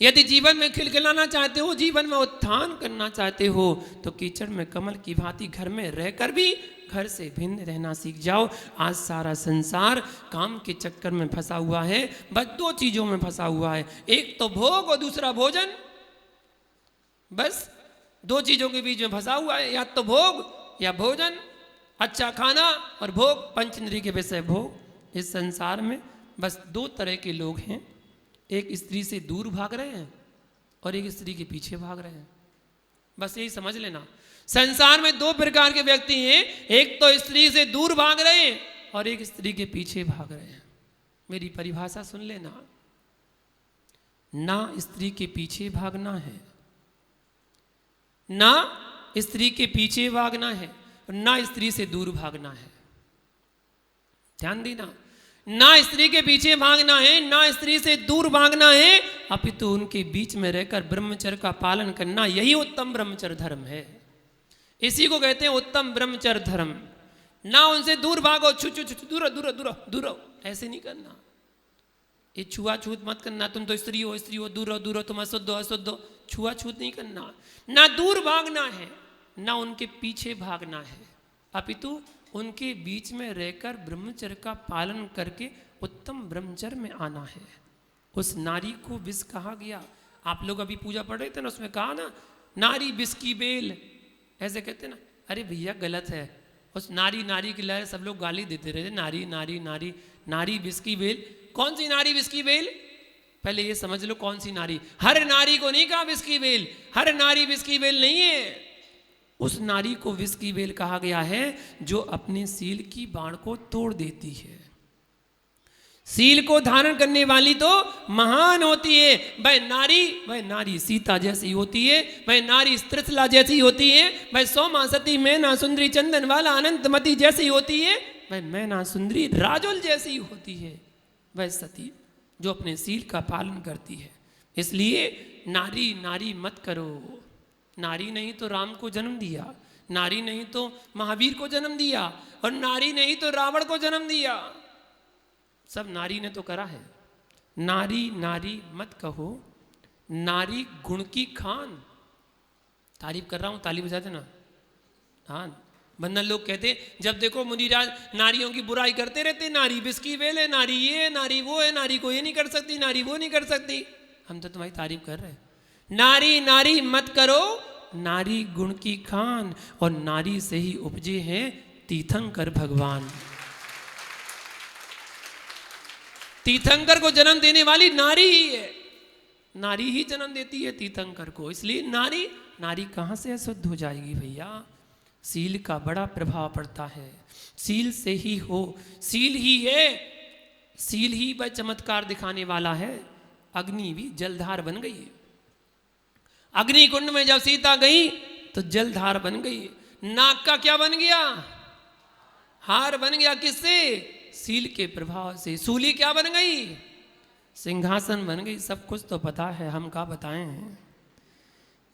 यदि जीवन में खिलखिलाना चाहते हो, जीवन में उत्थान करना चाहते हो तो कीचड़ में कमल की भांति घर में रहकर भी घर से भिन्न रहना सीख जाओ। आज सारा संसार काम के चक्कर में फंसा हुआ है, बस 2 चीजों में फंसा हुआ है, एक तो भोग और दूसरा भोजन। बस 2 चीजों के बीच में फंसा हुआ है, या तो भोग या भोजन। अच्छा खाना और भोग, पंच इंद्रिय के विषय भोग। इस संसार में बस दो तरह के लोग हैं, एक स्त्री से दूर भाग रहे हैं और एक स्त्री के पीछे भाग रहे हैं। बस यही समझ लेना, संसार में दो प्रकार के व्यक्ति हैं, एक तो स्त्री से दूर भाग रहे हैं और एक स्त्री के पीछे भाग रहे हैं। मेरी परिभाषा सुन लेना, ना स्त्री के पीछे भागना है, ना स्त्री के पीछे भागना है, ना स्त्री से दूर भागना है। ध्यान देना, ना स्त्री के पीछे भागना है, ना स्त्री से दूर भागना है, अपितु उनके बीच में रहकर ब्रह्मचर्य का पालन करना, यही उत्तम ब्रह्मचर्य धर्म है। इसी को कहते हैं उत्तम ब्रह्मचर्य धर्म। ना उनसे दूर भागो, छू छू छू, दूर दूर दूर दूर, ऐसे नहीं करना। ये छुआछूत मत करना, तुम तो स्त्री हो, दूर रहो दूर रहो, तुम अशुद्ध हो अशुद्ध हो, छुआछूत नहीं करना। ना दूर भागना है, ना उनके पीछे भागना है, अपितु उनके बीच में रहकर ब्रह्मचर्य का पालन करके उत्तम ब्रह्मचर्य में आना है। उस नारी को विष कहा गया। आप लोग अभी पूजा पढ़ रहे थे ना, उसमें कहा ना नारी विष की बेल, ऐसे कहते ना। अरे भैया गलत है, उस नारी नारी की लहर सब लोग गाली देते रहते, नारी नारी नारी नारी विष की बेल। कौन सी नारी विष की बेल? पहले ये समझ लो कौन सी नारी। हर नारी को नहीं कहा विष की बेल, हर नारी विष की बेल नहीं है। उस नारी को विष की बेल कहा गया है जो अपने सील की बाण को तोड़ देती है। सील को धारण करने वाली तो महान होती है। वह नारी सीता जैसी होती है, वह नारी त्रिशला जैसी होती है, वह सौमा सती मैना सुंदरी चंदन वाला अनंतमती जैसी होती है, वह मैना सुंदरी राजुल जैसी होती है, वह सती जो अपने सील का पालन करती है। इसलिए नारी नारी मत करो। नारी नहीं तो राम को जन्म दिया, नारी नहीं तो महावीर को जन्म दिया, और नारी नहीं तो रावण को जन्म दिया। सब नारी ने तो करा है। नारी नारी मत कहो, नारी गुण की खान। तारीफ कर रहा हूं, ताली बजा देना। हाँ, वरना लोग कहते जब देखो मुनिराज नारियों की बुराई करते रहते, नारी विष की बेल है, नारी ये है, नारी वो है, नारी को ये नहीं कर सकती, नारी वो नहीं कर सकती। हम तो तुम्हारी तारीफ कर रहे हैं। नारी नारी मत करो, नारी गुण की खान, और नारी से ही उपजे हैं तीर्थंकर भगवान। तीर्थंकर को जन्म देने वाली नारी ही है, नारी ही जन्म देती है तीर्थंकर को। इसलिए नारी नारी कहां से अशुद्ध हो जाएगी भैया? सील का बड़ा प्रभाव पड़ता है। सील से ही हो, सील ही है, सील ही वह चमत्कार दिखाने वाला है। अग्नि भी जलधार बन गई। अग्नि कुंड में जब सीता गई तो जलधार बन गई। नाक का क्या बन गया? हार बन गया। किससे? सील के प्रभाव से। सूली क्या बन गई? सिंहासन बन गई। सब कुछ तो पता है, हम क्या बताएं।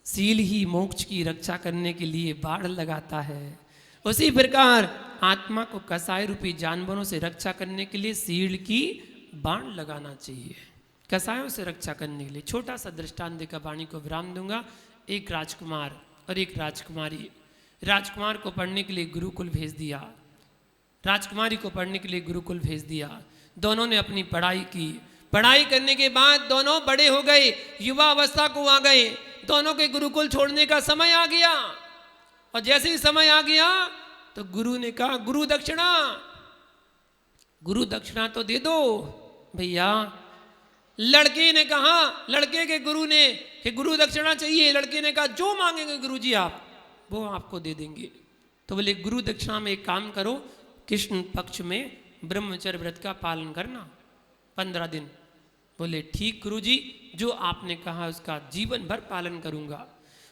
सील ही मोक्ष की रक्षा करने के लिए बाढ़ लगाता है। उसी प्रकार आत्मा को कसाई रूपी जानवरों से रक्षा करने के लिए सील की बाण लगाना चाहिए। कसायों से रक्षा करने के लिए छोटा सा दृष्टांत देकर वाणी को विराम दूंगा। एक राजकुमार और एक राजकुमारी, राजकुमार को पढ़ने के लिए गुरुकुल भेज दिया, राजकुमारी को पढ़ने के लिए गुरुकुल भेज दिया। दोनों ने अपनी पढ़ाई की। पढ़ाई करने के बाद दोनों बड़े हो गए, युवा अवस्था को आ गए। दोनों के गुरुकुल छोड़ने का समय आ गया, और जैसे ही समय आ गया तो गुरु ने कहा गुरु दक्षिणा तो दे दो भैया। लड़के ने कहा, लड़के के गुरु ने कि गुरु दक्षिणा चाहिए। लड़के ने कहा जो मांगेंगे गुरुजी आप, वो आपको दे देंगे। तो बोले गुरु दक्षिणा में एक काम करो, कृष्ण पक्ष में ब्रह्मचर्य व्रत का पालन करना 15 दिन। बोले ठीक गुरुजी, जो आपने कहा उसका जीवन भर पालन करूंगा।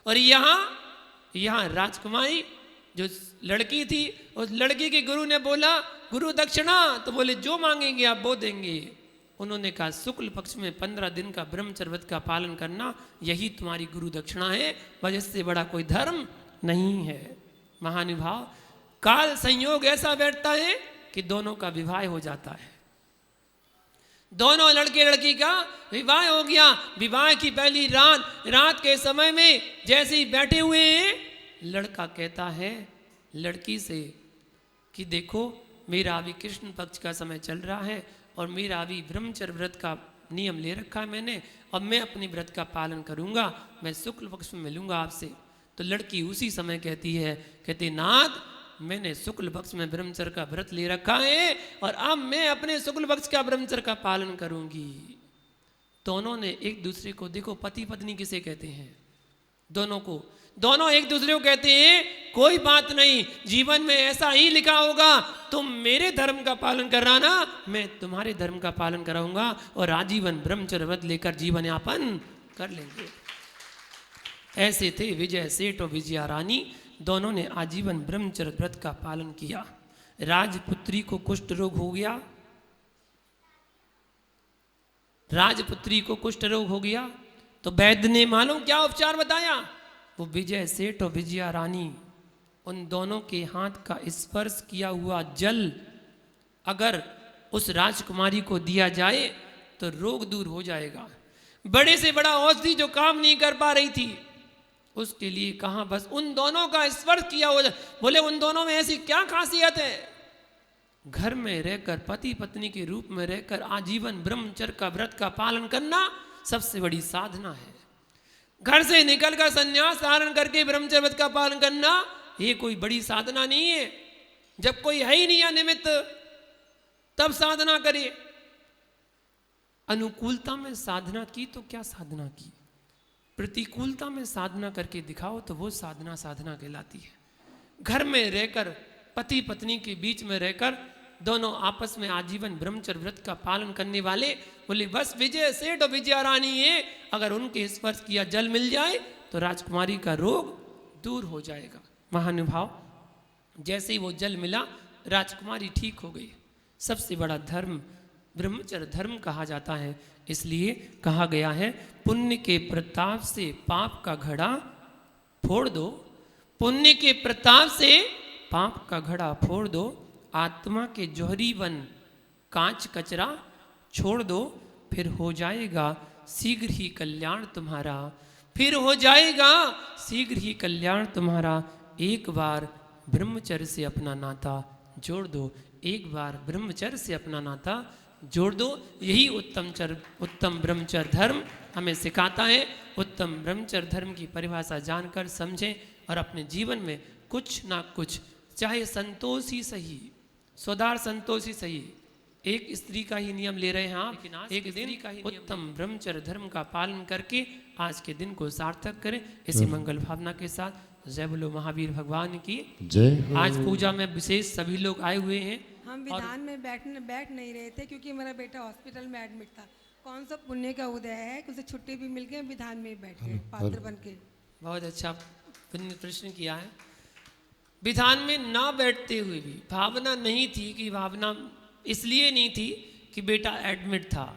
और यहाँ राजकुमारी जो लड़की थी, उस लड़की के गुरु ने बोला गुरु दक्षिणा, तो बोले जो मांगेंगे आप वो देंगे। उन्होंने कहा शुक्ल पक्ष में 15 दिन का ब्रह्मचर्य व्रत का पालन करना, यही तुम्हारी गुरु दक्षिणा है, वजह से बड़ा कोई धर्म नहीं है। महानुभाव, काल संयोग ऐसा बैठता है कि दोनों का विवाह हो जाता है। दोनों लड़के लड़की का विवाह हो गया। विवाह की पहली रात के समय में जैसे ही बैठे हुए हैं, लड़का कहता है लड़की से कि देखो मेरा अभी कृष्ण पक्ष का समय चल रहा है, और मेरा अभी ब्रह्मचर्य व्रत का नियम ले रखा है मैंने, और मैं अपने व्रत का पालन करूंगा, मैं शुक्ल पक्ष में मिलूंगा आपसे। तो लड़की उसी समय कहती नाथ मैंने शुक्ल पक्ष में ब्रह्मचर्य का व्रत ले रखा है और अब मैं अपने शुक्ल पक्ष का ब्रह्मचर्य का पालन करूंगी। दोनों ने एक दूसरे को, देखो पति पत्नी किसे कहते हैं, दोनों एक दूसरे को कहते हैं कोई बात नहीं, जीवन में ऐसा ही लिखा होगा, तुम मेरे धर्म का पालन कराना, मैं तुम्हारे धर्म का पालन कराऊंगा और आजीवन ब्रह्मचर्य व्रत लेकर जीवन यापन कर लेंगे। ऐसे थे विजय सेठ और विजया रानी, दोनों ने आजीवन ब्रह्मचर्य व्रत का पालन किया। राजपुत्री को कुष्ठ रोग हो गया, राजपुत्री को कुष्ठ रोग हो गया तो वैद्य ने मालूम क्या उपचार बताया, वो विजय सेठ और विजया रानी उन दोनों के हाथ का स्पर्श किया हुआ जल अगर उस राजकुमारी को दिया जाए तो रोग दूर हो जाएगा। बड़े से बड़ा औषधि जो काम नहीं कर पा रही थी उसके लिए कहा बस उन दोनों का स्पर्श किया हो जाए। बोले उन दोनों में ऐसी क्या खासियत है, घर में रहकर पति पत्नी के रूप में रहकर आजीवन ब्रह्मचर्य का व्रत का पालन करना सबसे बड़ी साधना है। घर से निकलकर संन्यास धारण करके ब्रह्मचर्य व्रत का पालन करना ये कोई बड़ी साधना नहीं है। जब कोई है ही नहीं है निमित्त तब साधना करे। अनुकूलता में साधना की तो क्या साधना की, प्रतिकूलता में साधना करके दिखाओ तो वो साधना साधना कहलाती है। घर में रहकर पति पत्नी के बीच में रहकर दोनों आपस में आजीवन ब्रह्मचर्य व्रत का पालन करने वाले, बोले बस विजय सेठ और विजया रानी है, अगर उनके स्पर्श किया जल मिल जाए तो राजकुमारी का रोग दूर हो जाएगा। महानुभाव, जैसे ही वो जल मिला राजकुमारी ठीक हो गई। सबसे बड़ा धर्म ब्रह्मचर्य धर्म कहा जाता है, इसलिए कहा गया है पुण्य के प्रताप से पाप का घड़ा फोड़ दो, पुण्य के प्रताप से पाप का घड़ा फोड़ दो, आत्मा के जौहरी वन कांच कचरा छोड़ दो, फिर हो जाएगा शीघ्र ही कल्याण तुम्हारा, फिर हो जाएगा शीघ्र ही कल्याण तुम्हारा। एक बार ब्रह्मचर्य से अपना नाता जोड़ दो, एक बार ब्रह्मचर्य से अपना नाता जोड़ दो। यही उत्तम ब्रह्मचर्य धर्म हमें सिखाता है। उत्तम ब्रह्मचर्य धर्म की परिभाषा जानकर समझें और अपने जीवन में कुछ ना कुछ, चाहे संतोष ही सही, स्वदार संतोष ही सही, एक स्त्री का ही नियम ले रहे हैं आप, लेकिन एक दिन का ही उत्तम ब्रह्मचर्य धर्म का पालन करके आज के दिन को सार्थक करें। इसी मंगल भावना के साथ जय बोलो महावीर भगवान की जय। आज पूजा में विशेष सभी लोग आए हुए हैं। हम विधान में बैठ नहीं रहे थे क्योंकि मेरा बेटा हॉस्पिटल में एडमिट था। कौन सा पुण्य का उदय है कि उसे छुट्टी भी मिल गई, विधान में बैठ गए पात्र बन के। बहुत अच्छा प्रश्न किया है। विधान में ना बैठते हुए भी भावना नहीं थी कि भावना इसलिए नहीं थी कि बेटा एडमिट था,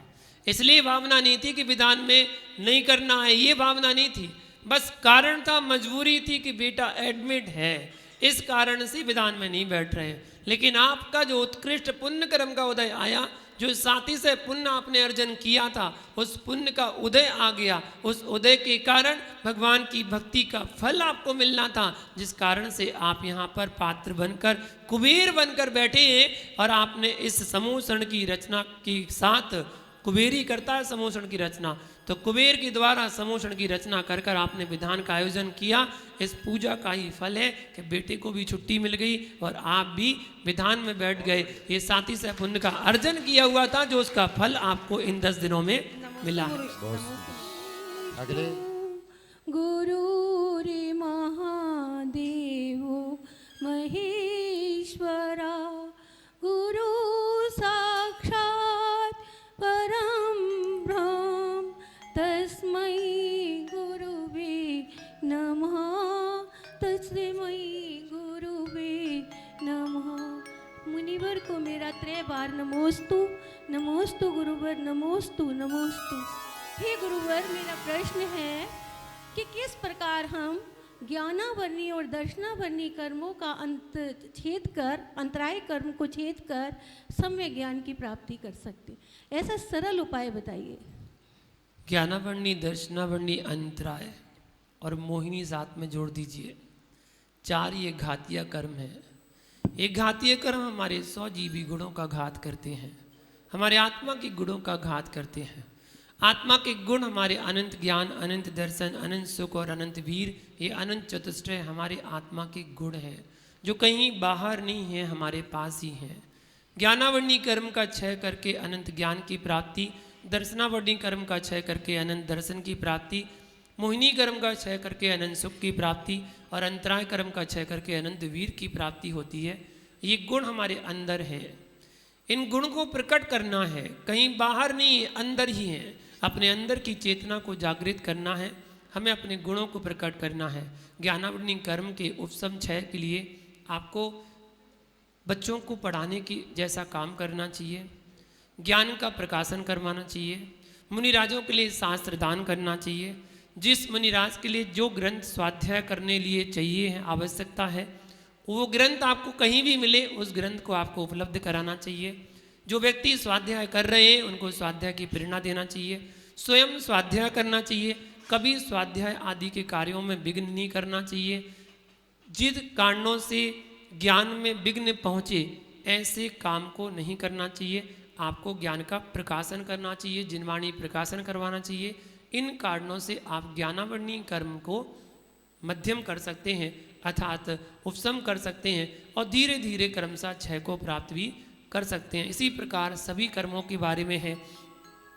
इसलिए भावना नहीं थी कि विधान में नहीं करना है, ये भावना नहीं थी। बस कारण था, मजबूरी थी कि बेटा एडमिट है, इस कारण से विधान में नहीं बैठ रहे हैं। लेकिन आपका जो उत्कृष्ट पुण्य कर्म का उदय आया, जो साथी से पुण्य आपने अर्जन किया था, उस पुण्य का उदय आ गया। उस उदय के कारण भगवान की भक्ति का फल आपको मिलना था, जिस कारण से आप यहाँ पर पात्र बनकर कुबेर बनकर बैठे हैं। और आपने इस समूषण की रचना के साथ, कुबेर ही करता है समूषण की रचना, तो कुबेर के द्वारा समूषण की रचना कर कर आपने विधान का आयोजन किया। इस पूजा का ही फल है कि बेटे को भी छुट्टी मिल गई और आप भी विधान में बैठ गए। ये साथी से पुण्य का अर्जन किया हुआ था, जो उसका फल आपको इन 10 दिनों में मिला है। अगले गुरु रे महादेव महेश्वरा, गुरु साक्षात परम ब्रह्म, तस्मै गुरुवे नमः, तस्मै गुरुवे नमः। मुनिवर को मेरा 3 बार नमोस्तु, नमोस्तु गुरुवर, नमोस्तु नमोस्तु। हे गुरुवर, मेरा प्रश्न है कि किस प्रकार हम ज्ञानावरणी और दर्शनावरणी कर्मों का अंत छेद कर, अंतराय कर्म को छेद कर सम्यक ज्ञान की प्राप्ति कर सकते, ऐसा सरल उपाय बताइए। ज्ञानावरणी, दर्शनावरणी, अंतराय और मोहिनी साथ में जोड़ दीजिए। 4 ये घातीय कर्म है। ये घातीय कर्म हमारे 100 जीवी गुणों का घात करते हैं, हमारे आत्मा के गुणों का घात करते हैं। आत्मा के गुण हमारे अनंत ज्ञान, अनंत दर्शन, अनंत सुख और अनंत वीर, ये अनंत चतुष्टय हमारे आत्मा के गुण हैं। जो कहीं बाहर नहीं है, हमारे पास ही हैं। ज्ञानावरणी कर्म का क्षय करके अनंत ज्ञान की प्राप्ति, दर्शनावरणी कर्म का क्षय करके अनंत दर्शन की प्राप्ति, मोहिनी कर्म का क्षय करके अनंत सुख की प्राप्ति और अंतराय कर्म का क्षय करके अनंत वीर की प्राप्ति होती है। ये गुण हमारे अंदर है, इन गुण को प्रकट करना है, कहीं बाहर नहीं, अंदर ही है। अपने अंदर की चेतना को जागृत करना है, हमें अपने गुणों को प्रकट करना है। ज्ञानावरणी कर्म के उपशम क्षय के लिए आपको बच्चों को पढ़ाने की जैसा काम करना चाहिए, ज्ञान का प्रकाशन करवाना चाहिए, मुनिराजों के लिए शास्त्र दान करना चाहिए। जिस मुनिराज के लिए जो ग्रंथ स्वाध्याय करने लिए चाहिए है, आवश्यकता है, वो ग्रंथ आपको कहीं भी मिले, उस ग्रंथ को आपको उपलब्ध कराना चाहिए। जो व्यक्ति स्वाध्याय कर रहे हैं उनको स्वाध्याय की प्रेरणा देना चाहिए, स्वयं स्वाध्याय करना चाहिए, कभी स्वाध्याय आदि के कार्यों में विघ्न नहीं करना चाहिए। जिन कारणों से ज्ञान में विघ्न पहुँचे ऐसे काम को नहीं करना चाहिए। आपको ज्ञान का प्रकाशन करना चाहिए, जिनवाणी प्रकाशन करवाना चाहिए। इन कारणों से आप ज्ञानावरणी कर्म को मध्यम कर सकते हैं, अर्थात उपशम कर सकते हैं और धीरे धीरे क्रमशः क्षय को प्राप्त भी कर सकते हैं। इसी प्रकार सभी कर्मों के बारे में है।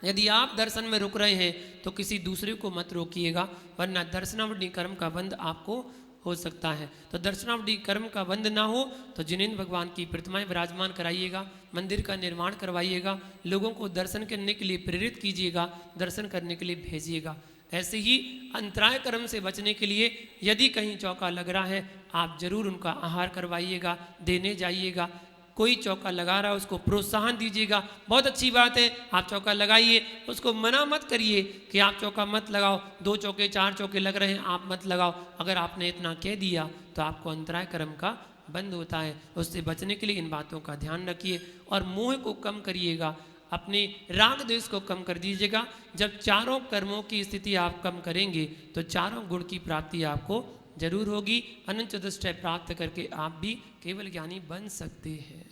यदि आप दर्शन में रुक रहे हैं तो किसी दूसरे को मत रोकिएगा, वरना दर्शनावरणी कर्म का बंध आपको हो सकता है। तो दर्शनावरणी कर्म का बंध ना हो तो जिनेंद्र भगवान की प्रतिमाएं विराजमान कराइएगा, मंदिर का निर्माण करवाइएगा, लोगों को दर्शन करने के लिए प्रेरित कीजिएगा, दर्शन करने के लिए भेजिएगा। ऐसे ही अंतराय कर्म से बचने के लिए यदि कहीं चौका लग रहा है, आप जरूर उनका आहार करवाइएगा, देने जाइएगा। कोई चौका लगा रहा है उसको प्रोत्साहन दीजिएगा, बहुत अच्छी बात है, आप चौका लगाइए, उसको मना मत करिए कि आप चौका मत लगाओ, 2 चौके 4 चौके लग रहे हैं, आप मत लगाओ। अगर आपने इतना कह दिया तो आपको अंतराय कर्म का बंद होता है। उससे बचने के लिए इन बातों का ध्यान रखिए और मोह को कम करिएगा, अपने राग द्वेष को कम कर दीजिएगा। जब चारों कर्मों की स्थिति आप कम करेंगे तो चारों गुण की प्राप्ति आपको जरूर होगी। अनंत चतुष्टय प्राप्त करके आप भी केवल ज्ञानी बन सकते हैं।